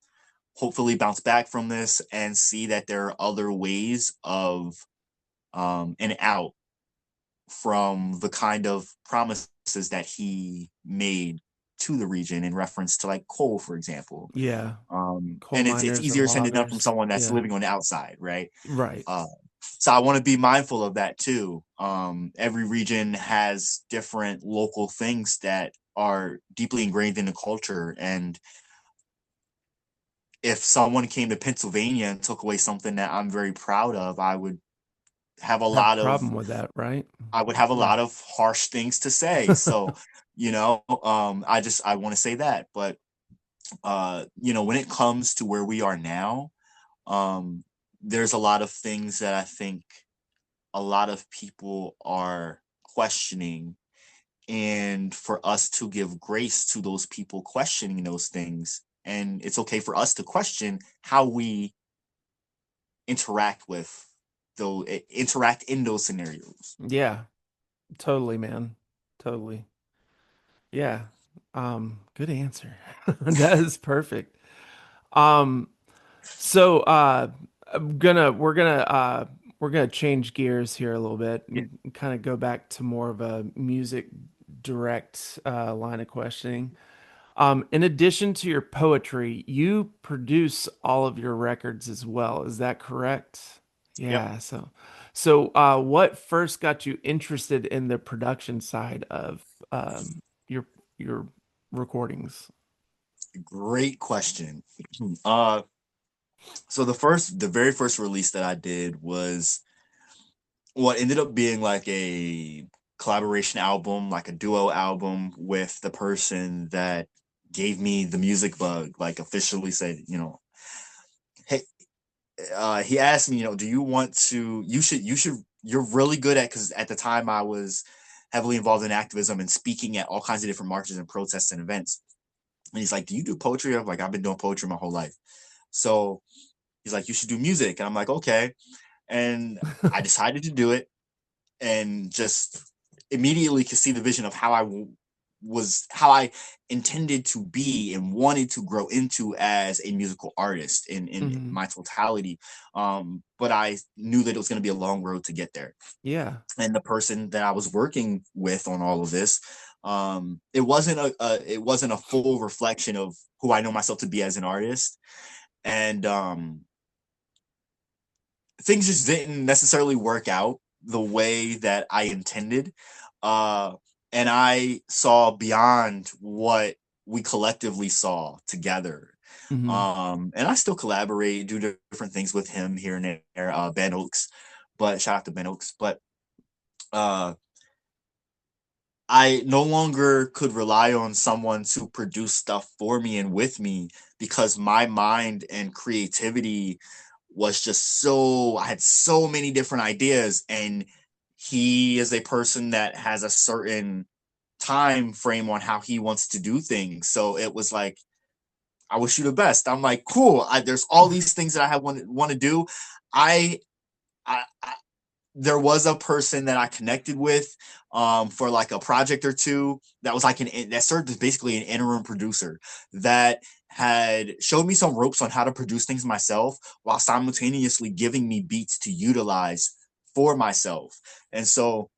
hopefully bounce back from this and see that there are other ways of an out from the kind of promises that he made to the region in reference to like coal, for example. Yeah. Coal And it's miners and easier said than done from loggers. someone that's Yeah. living on the outside, right? Right. Uh, so I want to be mindful of that too. Every region has different local things that are deeply ingrained in the culture, and if someone came to Pennsylvania and took away something that I'm very proud of, have a Have a lot of problem with that, right? I would have a Yeah. lot of harsh things to say. So, I want to say that, but when it comes to where we are now, um, there's a lot of things that I think a lot of people are questioning, and for us to give grace to those people questioning those things, and it's okay for us to question how we interact with though interact in those scenarios. Yeah. Totally, man. Totally. Yeah. Good answer. That is perfect. Um, so we're gonna change gears here a little bit Yeah, and kind of go back to more of a music direct line of questioning. In addition to your poetry, you produce all of your records as well. Is that correct? yep. Yeah. What first got you interested in the production side of your your recordings? Great question. uh the very first release that I did was what ended up being like a collaboration album, like a duo album with the person that gave me the music bug, like officially said, hey, he asked me, do you want to, you're really good at, because at the time I was heavily involved in activism and speaking at all kinds of different marches and protests and events. And he's like, do you do poetry? I'm like, I've been doing poetry my whole life. So he's like, you should do music. And I'm like, okay. And I decided to do it, and just immediately could see the vision of how I intended to be and wanted to grow into as a musical artist in Hmm. my totality. But I knew that it was going to be a long road to get there. Yeah. And the person that I was working with on all of this, it wasn't a full reflection of who I know myself to be as an artist. And things just didn't necessarily work out the way that I intended. Uh, and I saw beyond what we collectively saw together. Hmm. And I still collaborate, do different things with him here and there, Ben Oaks, but shout out to Ben Oaks. But uh, I no longer could rely on someone to produce stuff for me and with me, because my mind and creativity was just so, I had so many different ideas, and he is a person that has a certain time frame on how he wants to do things. So it was like, I wish you the best. I'm like, cool. There's all these things that I have want to do. I, I there was a person that I connected with for like a project or two that was like that served as basically an interim producer that had showed me some ropes on how to produce things myself while simultaneously giving me beats to utilize for myself. And so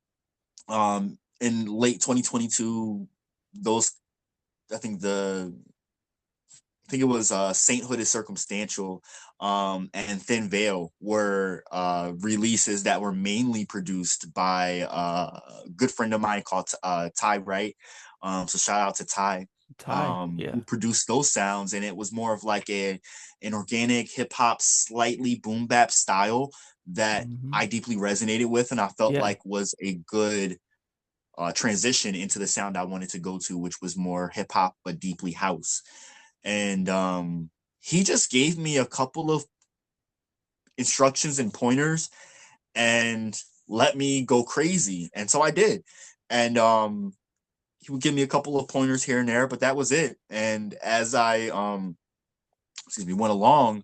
in late 2022, those I think the I think it was Sainthood is Circumstantial and Thin Veil were releases that were mainly produced by a good friend of mine called Ty Wright. So shout out to Ty, Ty, yeah. who produced those sounds, and it was more of like an organic hip hop, slightly boom bap style that Hmm. I deeply resonated with, and I felt Yeah. like was a good transition into the sound I wanted to go to, which was more hip hop but deeply house. And he just gave me a couple of instructions and pointers and let me go crazy. And so I did. And he would give me a couple of pointers here and there, but that was it. And as I went along,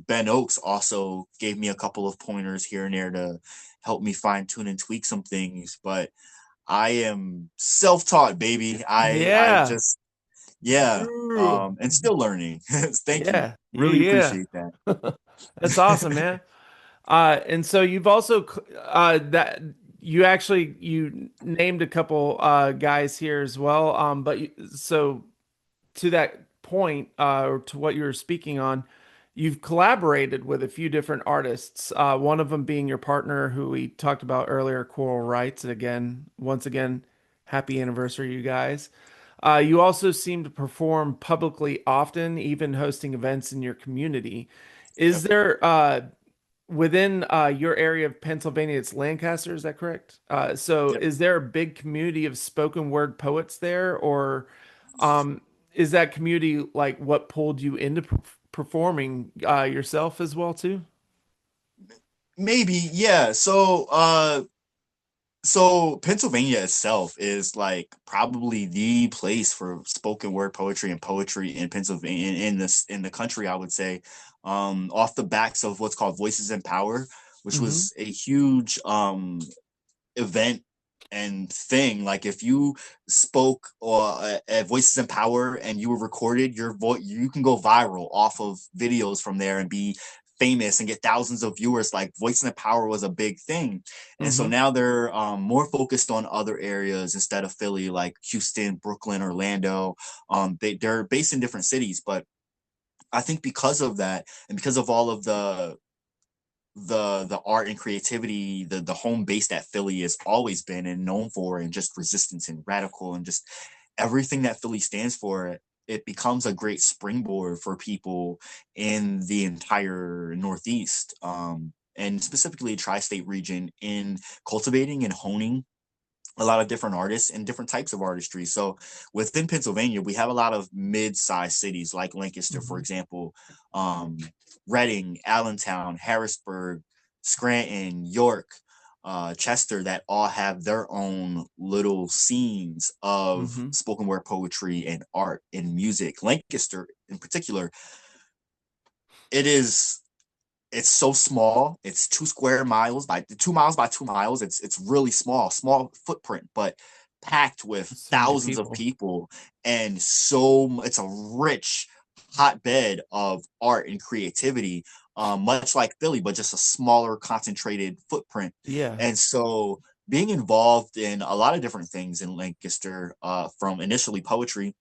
Ben Oaks also gave me a couple of pointers here and there to help me fine tune and tweak some things. But I am self-taught, baby. I Yeah. just, yeah, Ooh. and still learning. Thank you. Yeah. Really Yeah. appreciate that. That's awesome, man. And so you've also that you actually you named a couple guys here as well. But so to that point, or to what you were speaking on, you've collaborated with a few different artists. One of them being your partner, who we talked about earlier, Coral Rights. And again, once again, happy anniversary, you guys. You also seem to perform publicly often, even hosting events in your community. Is Yep. there within your area of Pennsylvania, it's Lancaster, is that correct? So Yep. is there a big community of spoken word poets there, or um, is that community like what pulled you into performing yourself as well too? Maybe, yeah. So Pennsylvania itself is like probably the place for spoken word poetry and poetry in Pennsylvania, in the country, I would say. Off the backs of what's called Voices in Power, which Hmm. was a huge event and thing. Like if you spoke or at Voices in Power and you were recorded, your voice, you can go viral off of videos from there and be famous and get thousands of viewers. Like Voices in Power was a big thing, and so Hmm. now they're more focused on other areas instead of Philly, like Houston, Brooklyn, Orlando. They're based in different cities, but I think because of that and because of all of the art and creativity, the home base that Philly has always been and known for, and just resistance and radical and just everything that Philly stands for, it becomes a great springboard for people in the entire Northeast, and specifically tri-state region, in cultivating and honing a lot of different artists and different types of artistry. So within Pennsylvania, we have a lot of mid-sized cities like Lancaster, for Hmm. example, um, Reading, Allentown, Harrisburg, Scranton, York, Chester, that all have their own little scenes of Hmm. spoken word poetry and art and music. Lancaster, in particular, it is it's so small. It's 2 square miles by 2 miles by 2 miles. It's really small footprint, but packed with So many thousands of people. people, and so it's a rich hotbed of art and creativity, much like Philly, but just a smaller, concentrated footprint. Yeah. And so being involved in a lot of different things in Lancaster, from initially poetry,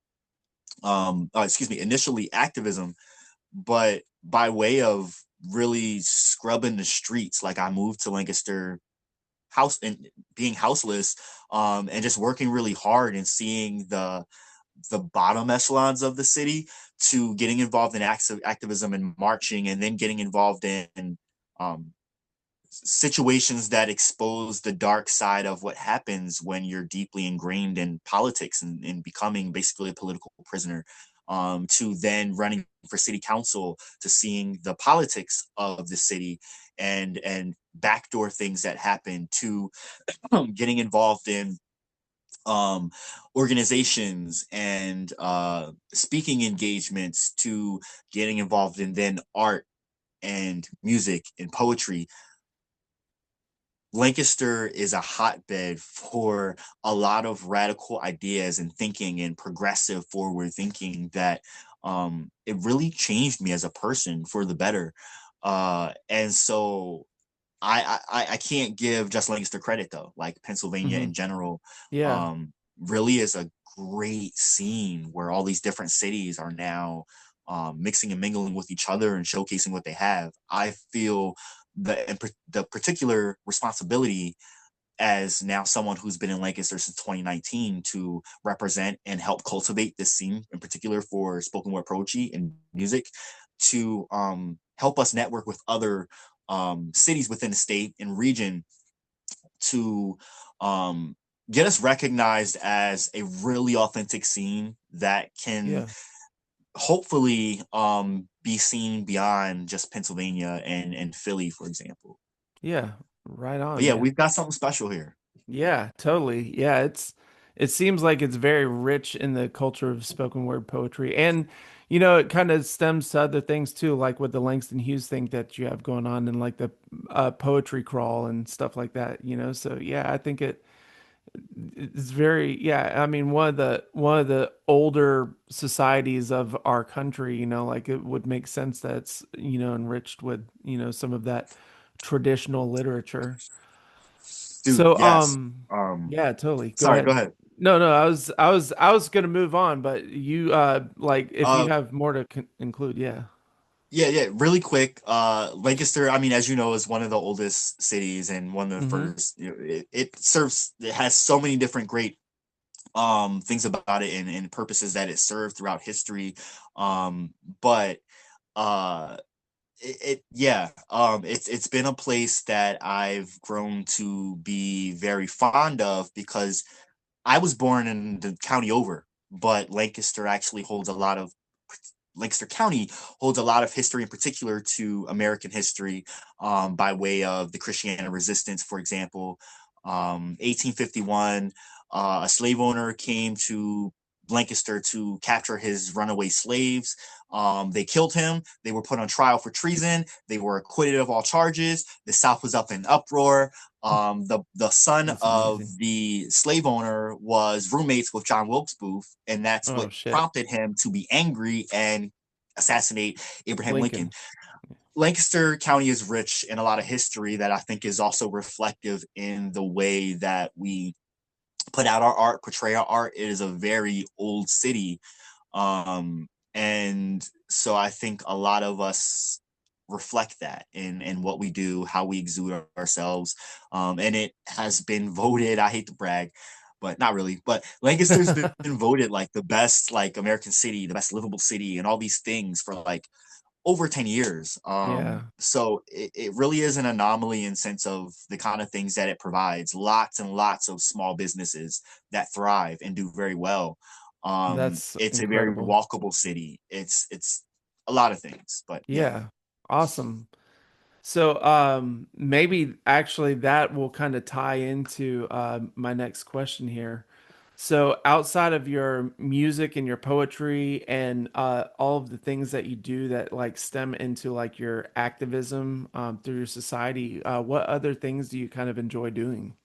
initially activism, but by way of really scrubbing the streets. Like I moved to Lancaster house and being houseless, and just working really hard and seeing the bottom echelons of the city to getting involved in activism and marching, and then getting involved in um, situations that expose the dark side of what happens when you're deeply ingrained in politics and becoming basically a political prisoner, to then running for city council, to seeing the politics of the city and backdoor things that happen, to getting involved in um, organizations and speaking engagements, to getting involved in then art and music and poetry. Lancaster is a hotbed for a lot of radical ideas and thinking and progressive forward thinking that it really changed me as a person for the better. And so I can't give just Lancaster credit though. Like Pennsylvania Hmm. in general, Yeah. um, really is a great scene where all these different cities are now mixing and mingling with each other and showcasing what they have. I feel the particular responsibility as now someone who's been in Lancaster since 2019 to represent and help cultivate this scene in particular for spoken word poetry and music, to help us network with other cities within the state and region, to um, get us recognized as a really authentic scene that can Yeah. hopefully be seen beyond just Pennsylvania and Philly, for example. Yeah. Right But on, yeah, man. we've got something special here. Yeah, totally. Yeah, it seems like it's very rich in the culture of spoken word poetry. And it kind of stems to other things too, like with the Langston Hughes thing that you have going on and like the poetry crawl and stuff like that. So yeah, I think it's very, yeah, I mean one of the older societies of our country, like it would make sense that it's enriched with some of that traditional literature. Dude, So, yes. yeah, totally. Go Sorry, go ahead. ahead. No, no, I was gonna move on, but you, like, if you Uh, have more to include, yeah. yeah, yeah, really quick. Lancaster, I mean, as you know, is one of the oldest cities and one of the Mm-hmm. first. It has so many different great things about it and purposes that it served throughout history. But uh yeah, it's been a place that I've grown to be very fond of because I was born in the county over, but Lancaster County holds a lot of history, in particular to American history, by way of the Christiana resistance, for example. 1851, a slave owner came to Lancaster to capture his runaway slaves. They killed him. They were put on trial for treason. They were acquitted of all charges. The South was up in uproar. The son That's of amazing. the slave owner was roommates with John Wilkes Booth, and that's Oh what shit. prompted him to be angry and assassinate Abraham Lincoln. Lincoln. Lancaster County is rich in a lot of history that I think is also reflective in the way that we put out our art, portray our art. It is a very old city, and so I think a lot of us reflect that in what we do, how we exude ourselves. And it has been voted, I hate to brag, but not really, but Lancaster's been voted like the best like American city, the best livable city, and all these things for like over 10 years. Yeah. So it really is an anomaly in sense of the kind of things that it provides. Lots and lots of small businesses that thrive and do very well. That's It's a very incredible. walkable city. It's a lot of things, but yeah. Yeah. Awesome. So, maybe actually that will kind of tie into my next question here. So, outside of your music and your poetry and all of the things that you do that like stem into like your activism through your society, what other things do you kind of enjoy doing?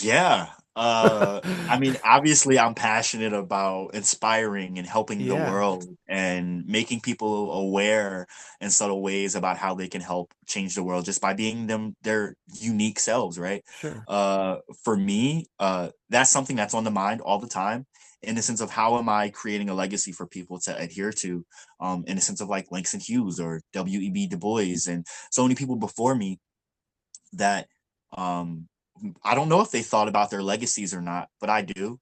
Yeah. I mean, obviously, I'm passionate about inspiring and helping the Yeah, world and making people aware in subtle ways about how they can help change the world just by being their unique selves, right? sure. For me, that's something that's on the mind all the time in the sense of how am I creating a legacy for people to adhere to, in the sense of like Langston Hughes or W.E.B. Du Bois and so many people before me that um, I don't know if they thought about their legacies or not, but I do.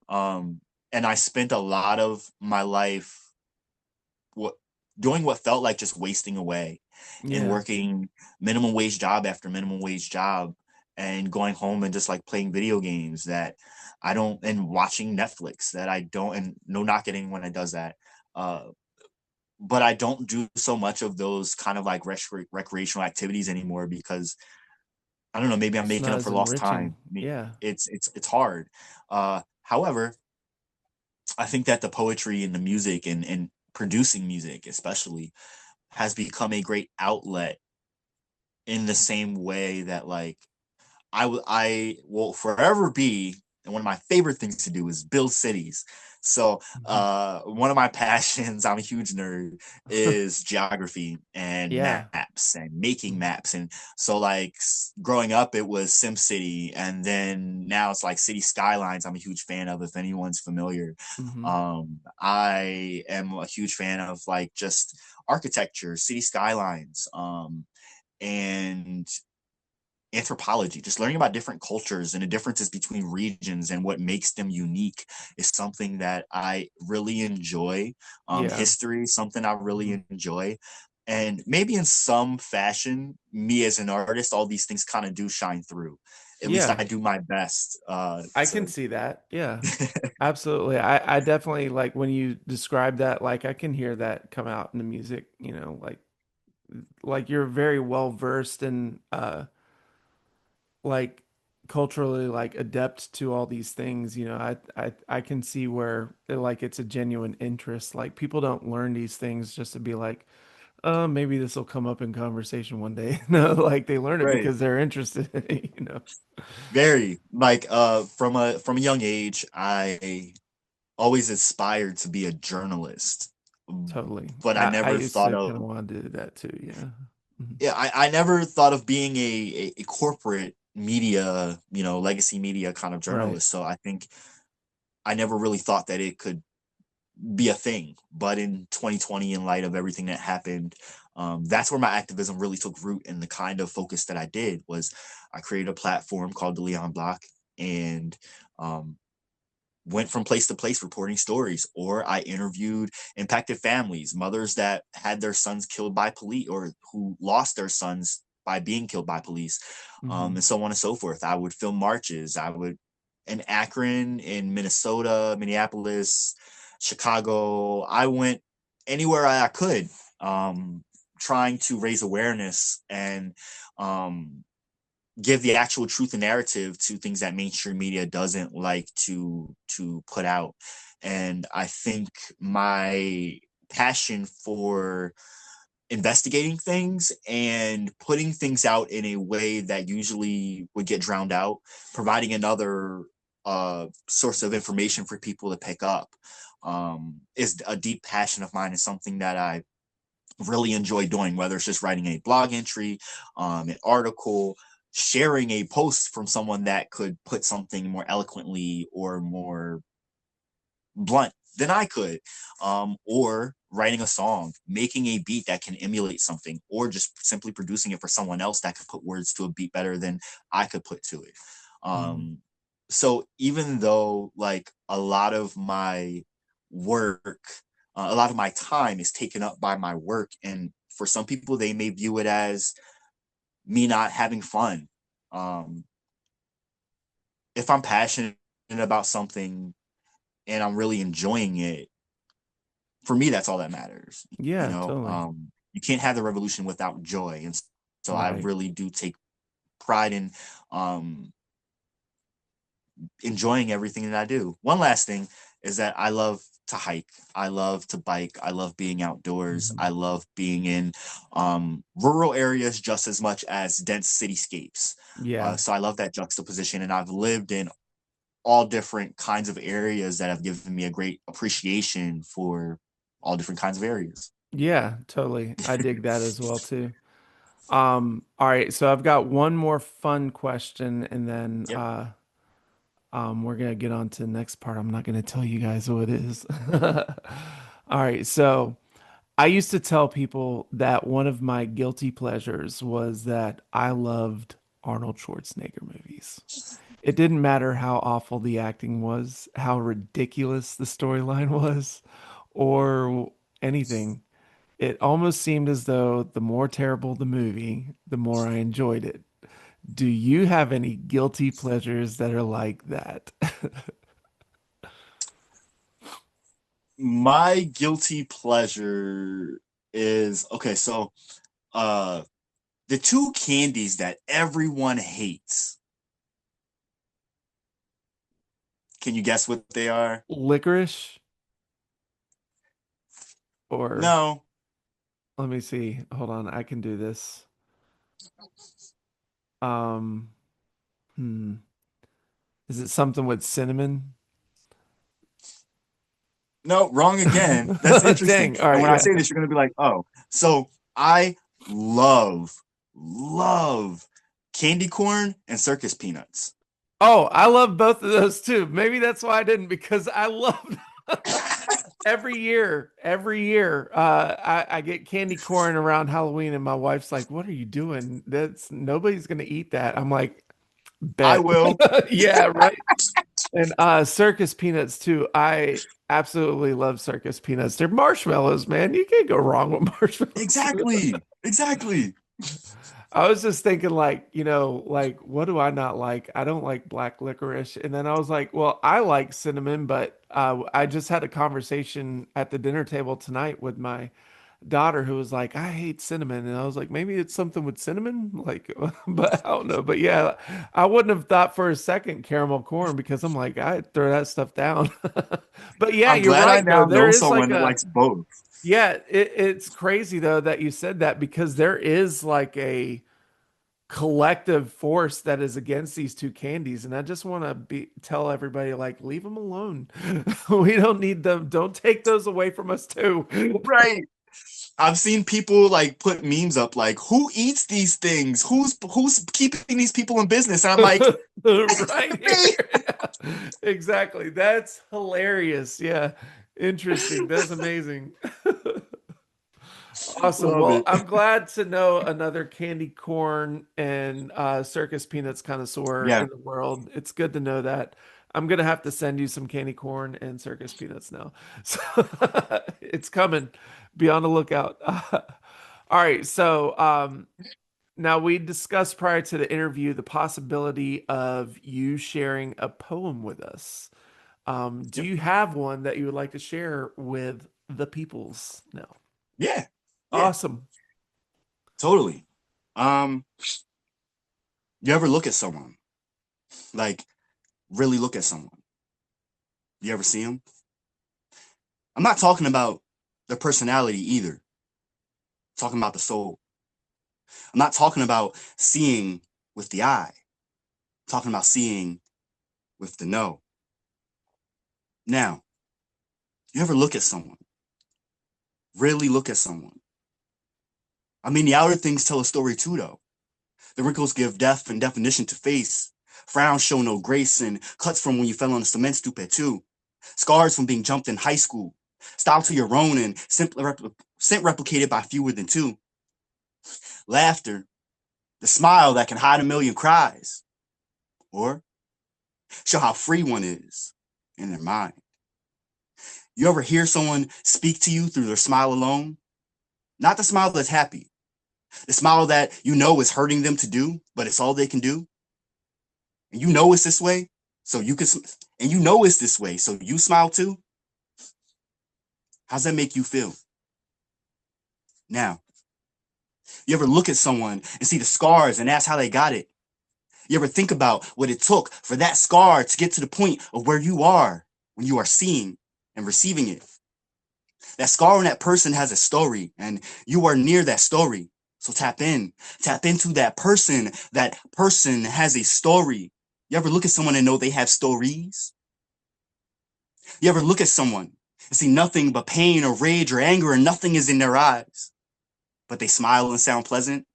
Um, and I spent a lot of my life what doing what felt like just wasting away and Yeah, working minimum wage job after minimum wage job and going home and just like playing video games that I don't and watching Netflix that I don't and no knock at anyone that does that. Uh, but I don't do so much of those kind of like recreational activities anymore because I don't know, maybe I'm it's making not up as for lost enriching. time. Yeah, It's hard. However, I think that the poetry and the music and producing music especially has become a great outlet in the same way that like I will forever be, and one of my favorite things to do is build cities. So Mhm. one of my passions, I'm a huge nerd, is geography and Yeah. maps and making Mhm. maps. And so like growing up, it was SimCity, and then now it's like City Skylines. I'm a huge fan of, if anyone's familiar. Mhm. I am a huge fan of like just architecture, city skylines, and anthropology, just learning about different cultures and the differences between regions and what makes them unique is something that I really enjoy. Yeah. History, something I Mhm. really enjoy. And maybe in some fashion, me as an artist, all these things kind of do shine through. At least Yeah. I do my best I can to. see that. Yeah. Absolutely. I definitely like when you describe that, like I can hear that come out in the music, like you're very well versed in like culturally like adept to all these things, I can see where like it's a genuine interest. Like people don't learn these things just to be like, maybe this will come up in conversation one day. No, like they learn it Right. because they're interested in it. Very like from a young age, I always aspired to be a journalist, Totally. but I I never used thought to kind of. of want to do that too. Yeah. Mhm. Yeah, I never thought of being a corporate media, legacy media kind of Right. journalist. So I think I never really thought that it could be a thing. But in 2020, in light of everything that happened, that's where my activism really took root. And the kind of focus that I did was I created a platform called the Leon Block and um, went from place to place reporting stories, or I interviewed impacted families, mothers that had their sons killed by police or who lost their sons by being killed by police, Hmm. and so on and so forth. I would film marches. I would in Akron, in Minnesota, Minneapolis, Chicago. I went anywhere I could, um, trying to raise awareness and um, give the actual truth and narrative to things that mainstream media doesn't like to put out. And I think my passion for investigating things and putting things out in a way that usually would get drowned out, providing another source of information for people to pick up, is a deep passion of mine and something that I really enjoy doing, whether it's just writing a blog entry, an article, sharing a post from someone that could put something more eloquently or more blunt than I could, or writing a song, making a beat that can emulate something, or just simply producing it for someone else that could put words to a beat better than I could put to it. Hmm. Um, so even though like a lot of my work, a lot of my time is taken up by my work, and for some people they may view it as me not having fun. Um, if I'm passionate about something and I'm really enjoying it, for me, that's all that matters. Yeah, totally. You can't have the revolution without joy, and so I Right. really do take pride in um, enjoying everything that I do. One last thing is that I love to hike. I love to bike. I love being outdoors. I Hmm. love being in rural areas just as much as dense cityscapes. Yeah. So I love that juxtaposition, and I've lived in all different kinds of areas that have given me a great appreciation for all different kinds of areas. Yeah, totally. I dig that as well too. All right, so I've got one more fun question and then Yep. we're gonna get on to the next part. I'm not gonna tell you guys who it is. All right, so I used to tell people that one of my guilty pleasures was that I loved Arnold Schwarzenegger movies. It didn't matter how awful the acting was, how ridiculous the storyline was, or anything. It almost seemed as though the more terrible the movie, the more I enjoyed it. Do you have any guilty pleasures that are like that? My guilty pleasure is okay. So, uh, the two candies that everyone hates. Can you guess what they are? Licorice or No, let me see. Hold on, I can do this. Um, hmm. Is it something with cinnamon? no, wrong again. That's interesting. Dang. All And right, when I yeah. say this, you're gonna be like, oh. So I love, love candy corn and circus peanuts. Oh, I love both of those too. Maybe that's why I didn't because I love every year, I get candy corn around Halloween, and my wife's like, "What are you doing? That's nobody's gonna eat that." I'm like, I "Bet." will. Yeah, right. And circus peanuts too. I absolutely love circus peanuts. They're marshmallows, man. You can't go wrong with marshmallows. Exactly. Exactly. I was just thinking, like, like, what do I not like? I don't like black licorice. And then I was like, well, I like cinnamon, but I just had a conversation at the dinner table tonight with my daughter who was like, I hate cinnamon. And I was like, maybe it's something with cinnamon. Like, but I don't know. But yeah, I wouldn't have thought for a second caramel corn because I'm like, I'd throw that stuff down. But yeah, I'm you're glad I right, though. now There know is like someone that a, likes both. yeah, it's crazy though that you said that because there is like a collective force that is against these two candies, and I just want to be tell everybody like leave them alone. We don't need them. Don't take those away from us too. Right. I've seen people like put memes up like, who eats these things? Who's keeping these people in business? And I'm like, Right me. here. Yeah. Exactly. That's hilarious. Yeah. Interesting. That's amazing. Awesome. Love Well, it. I'm glad to know another candy corn and circus peanuts connoisseur Yeah. in the world. It's good to know that. I'm gonna have to send you some candy corn and circus peanuts now. So it's coming. Be on the lookout. All right. So now we discussed prior to the interview the possibility of you sharing a poem with us. Do Yep. you have one that you would like to share with the peoples now? Yeah. Yeah. Awesome. Totally. Um, you ever look at someone? Like really look at someone? You ever see them? I'm not talking about their personality either. I'm talking about the soul. I'm not talking about seeing with the eye. I'm talking about seeing with the no. Now, you ever look at someone? Really look at someone? I mean, the outer things tell a story too, though. The wrinkles give depth and definition to face. Frowns show no grace, and cuts from when you fell on the cement stoop at two. Scars from being jumped in high school. Style to your own and scent replicated by fewer than two. Laughter, the smile that can hide a million cries. Or show how free one is in their mind. You ever hear someone speak to you through their smile alone? Not the smile that's happy, the smile that you know is hurting them to do, but it's all they can do. And you know it's this way, so you can, and you know it's this way, so you smile too. How's that make you feel? Now, you ever look at someone and see the scars and ask how they got it? You ever think about what it took for that scar to get to the point of where you are when you are seeing and receiving it? That scar on that person has a story, and you are near that story. So tap into that person. That person has a story. You ever look at someone and know they have stories? You ever look at someone and see nothing but pain or rage or anger and nothing is in their eyes, but they smile and sound pleasant?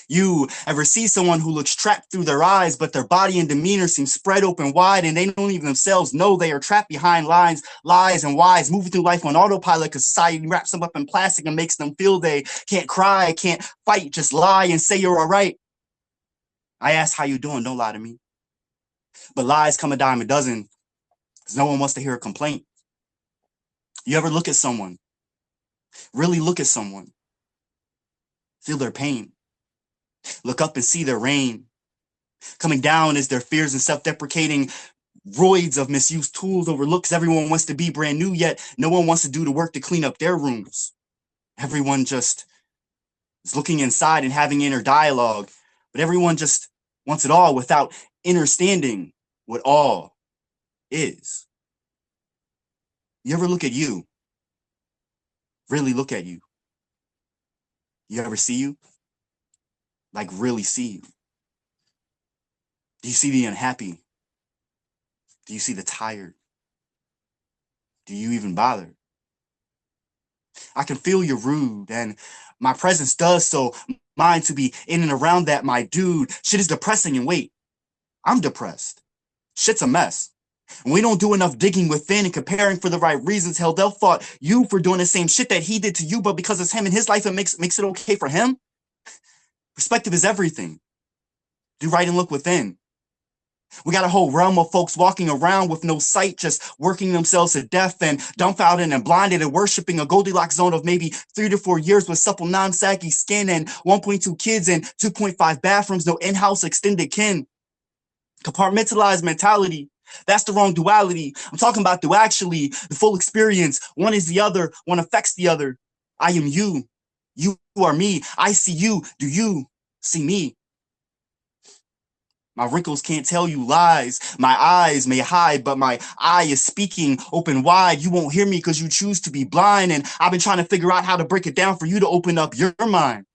You ever see someone who looks trapped through their eyes, but their body and demeanor seem spread open wide, and they don't even themselves know they are trapped behind lines, lies, and whys, moving through life on autopilot because society wraps them up in plastic and makes them feel they can't cry, can't fight, just lie and say you're all right. I ask how you doing, don't lie to me. But lies come a dime a dozen because no one wants to hear a complaint. You ever look at someone, really look at someone, feel their pain, look up and see their rain. Coming down is their fears and self-deprecating roids of misused tools overlooked because everyone wants to be brand new, yet no one wants to do the work to clean up their rooms. Everyone just is looking inside and having inner dialogue, but everyone just wants it all without understanding what all is. You ever look at you? Really look at you? You ever see you? Like really see you? Do you see the unhappy? Do you see the tired? Do you even bother? I can feel you're rude, and my presence does so. Mine to be in and around that, my dude. Shit is depressing, and wait, I'm depressed. Shit's a mess. And we don't do enough digging within and comparing for the right reasons. Hell, they'll fault you for doing the same shit that he did to you, but because it's him and his life, it makes it okay for him. Perspective is everything. Do right and look within. We got a whole realm of folks walking around with no sight, just working themselves to death and dumbfounded and blinded and worshiping a Goldilocks zone of maybe 3 to 4 years with supple, non-saggy skin and 1.2 kids and 2.5 bathrooms, no in-house extended kin. Compartmentalized mentality. That's the wrong duality. I'm talking about actually the full experience. One is the other, one affects the other. I am you. You are me. I see you. Do you see me? My wrinkles can't tell you lies. My eyes may hide, but my eye is speaking open wide. You won't hear me because you choose to be blind. And I've been trying to figure out how to break it down for you to open up your mind.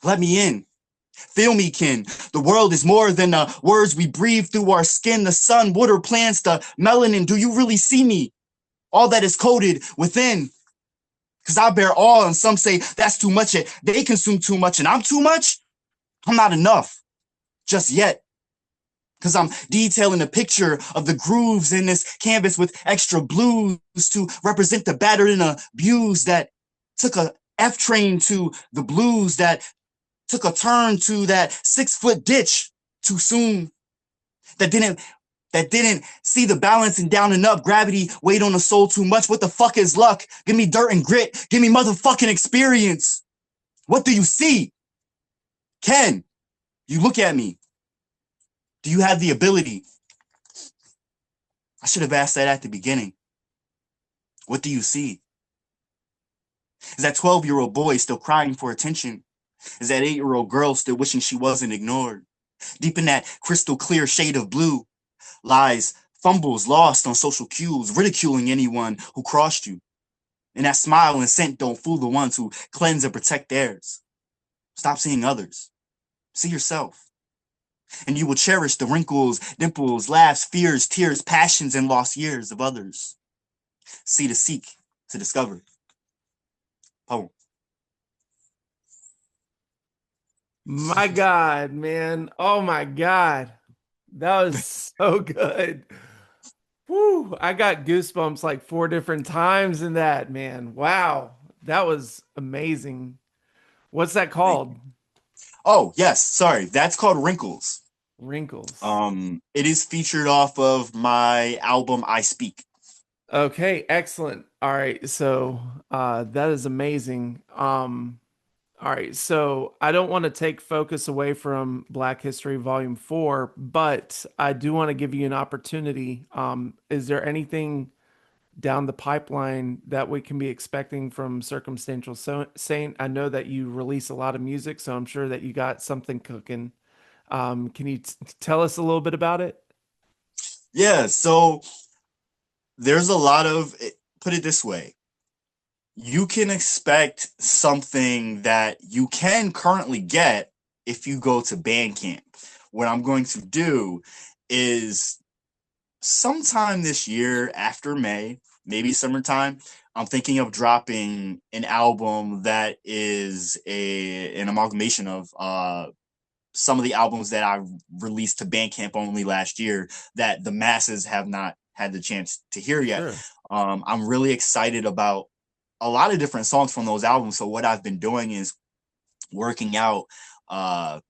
Let me in. Feel me, kin. The world is more than the words we breathe through our skin. The sun, water, plants, the melanin. Do you really see me? All that is coded within. Because I bear all, and some say that's too much. They consume too much, and I'm too much? I'm not enough. Just yet. Because I'm detailing a picture of the grooves in this canvas with extra blues to represent the battered and abused that took a F train to the blues, that took a turn to that 6-foot ditch too soon, that didn't see the balance and down and up, gravity weighed on the soul too much. What the fuck is luck? Give me dirt and grit. Give me motherfucking experience. What do you see? Ken, you look at me. Do you have the ability? I should have asked that at the beginning. What do you see? Is that 12-year-old boy still crying for attention? Is that 8-year-old girl still wishing she wasn't ignored? Deep in that crystal clear shade of blue lies fumbles lost on social cues, ridiculing anyone who crossed you. And that smile and scent don't fool the ones who cleanse and protect theirs. Stop seeing others. See yourself. And you will cherish the wrinkles, dimples, laughs, fears, tears, passions, and lost years of others. See to seek, to discover. Poem. My God, man. Oh my God. That was so good. Whew, I got goosebumps like 4 different times in that, man. Wow. That was amazing. What's that Thank called? you. Oh, yes, sorry. That's called Wrinkles. Wrinkles. It is featured off of my album I Speak. Okay, excellent. All right, so that is amazing. All right, so I don't want to take focus away from Black History Volume 4, but I do want to give you an opportunity. Is there anything down the pipeline that we can be expecting from Saint? I know that you release a lot of music, so I'm sure that you got something cooking. Can you tell us a little bit about it? Yeah, so there's a lot of, put it this way, you can expect something that you can currently get if you go to Bandcamp. What I'm going to do is sometime this year after May, maybe summertime, I'm thinking of dropping an album that is an amalgamation of some of the albums that I released to Bandcamp only last year that the masses have not had the chance to hear yet. Sure. I'm really excited about a lot of different songs from those albums. So what I've been doing is working out uh,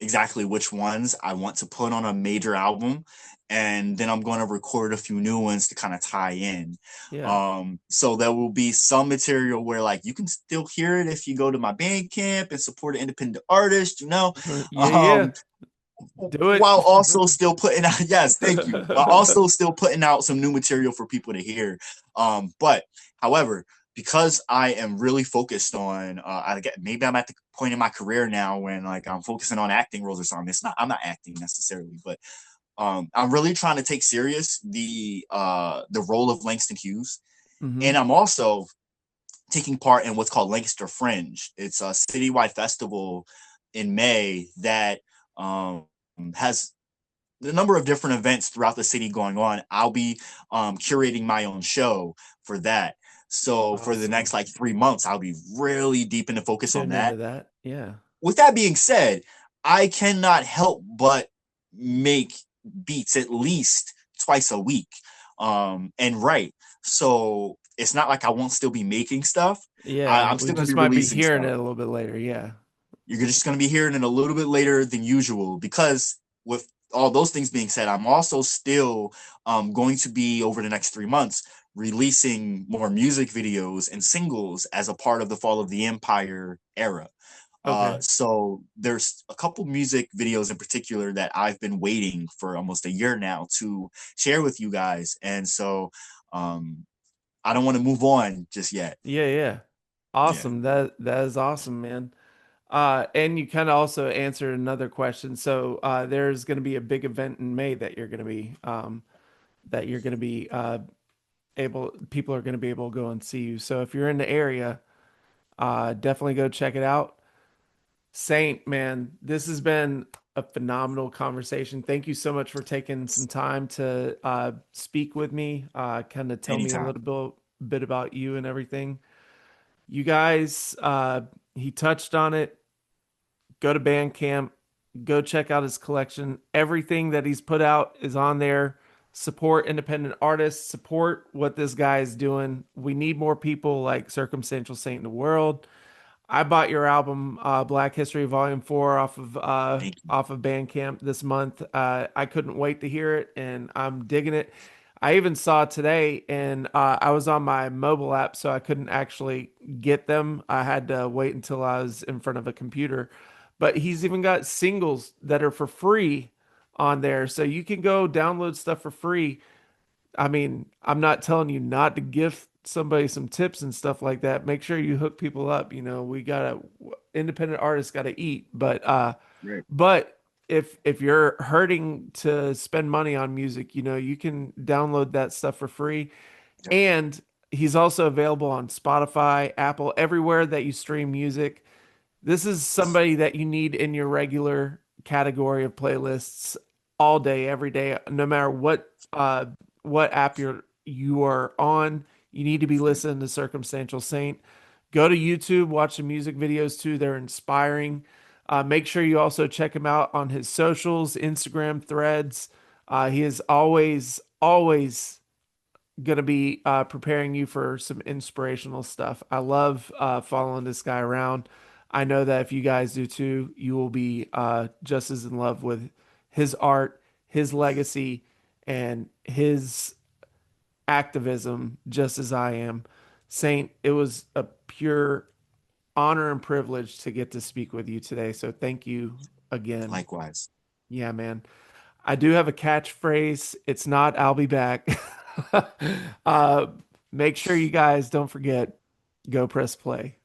exactly which ones I want to put on a major album, and then I'm going to record a few new ones to kind of tie in. Yeah. So there will be some material where like you can still hear it if you go to my Bandcamp and support an independent artist, you know. Yeah, yeah. Um, Do it. while also still putting out, yes, thank you, while also still putting out some new material for people to hear. But however, because I am really focused on, I get, maybe I'm at the point in my career now when like I'm focusing on acting roles or something. It's not, I'm not acting necessarily, but I'm really trying to take serious the role of Langston Hughes, Hmm. and I'm also taking part in what's called Lancaster Fringe. It's a citywide festival in May that has a number of different events throughout the city going on. I'll be curating my own show for that. So for the Awesome. next like 3 months, I'll be really deep into focus on Tune into that. that. Yeah. With that being said, I cannot help but make beats at least twice a week, and write. So it's not like I won't still be making stuff. Yeah. I'm We still going to just be might be releasing hearing it stuff. a little bit later. Yeah. You're just going to be hearing it a little bit later than usual because with all those things being said, I'm also still going to be over the next 3 months releasing more music videos and singles as a part of the Fall of the Empire era. Okay. So there's a couple music videos in particular that I've been waiting for almost a year now to share with you guys, and so um, I don't want to move on just yet. Yeah, yeah. Yeah. Awesome. That is awesome, man. And you kind of also answered another question. So there's going to be a big event in May that you're going to be able people are going to be able to go and see you. So if you're in the area, definitely go check it out. Saint, man, this has been a phenomenal conversation. Thank you so much for taking some time to speak with me, kind of tell me a Anytime. little bit about you and everything. You guys, he touched on it. Go to Bandcamp, go check out his collection. Everything that he's put out is on there. Support independent artists, support what this guy is doing. We need more people like Circumstantial Saint in the world. I bought your album, Black History Volume 4 Thank you. off of Bandcamp this month. I couldn't wait to hear it, and I'm digging it. I even saw it today, and I was on my mobile app, so I couldn't actually get them. I had to wait until I was in front of a computer. But he's even got singles that are for free on there, so you can go download stuff for free. I mean, I'm not telling you not to give somebody some tips and stuff like that. Make sure you hook people up. You know, we gotta independent artists gotta eat. Right. But if you're hurting to spend money on music, you know, you can download that stuff for free. Yep. And he's also available on Spotify, Apple, everywhere that you stream music. This is somebody that you need in your regular category of playlists all day, every day, no matter what app you are on. You need to be Right. listening to Circumstantial Saint. Go to YouTube, watch the music videos too. They're inspiring. Make sure you also check him out on his socials, Instagram, Threads. He is always going to be preparing you for some inspirational stuff. I love following this guy around. I know that if you guys do too, you will be just as in love with his art, his legacy, and his activism, just as I am. Saint, it was a pure honor and privilege to get to speak with you today. So thank you again. Likewise. Yeah, man. I do have a catchphrase. It's not "I'll be back." uh, Make sure you guys don't forget, go press play.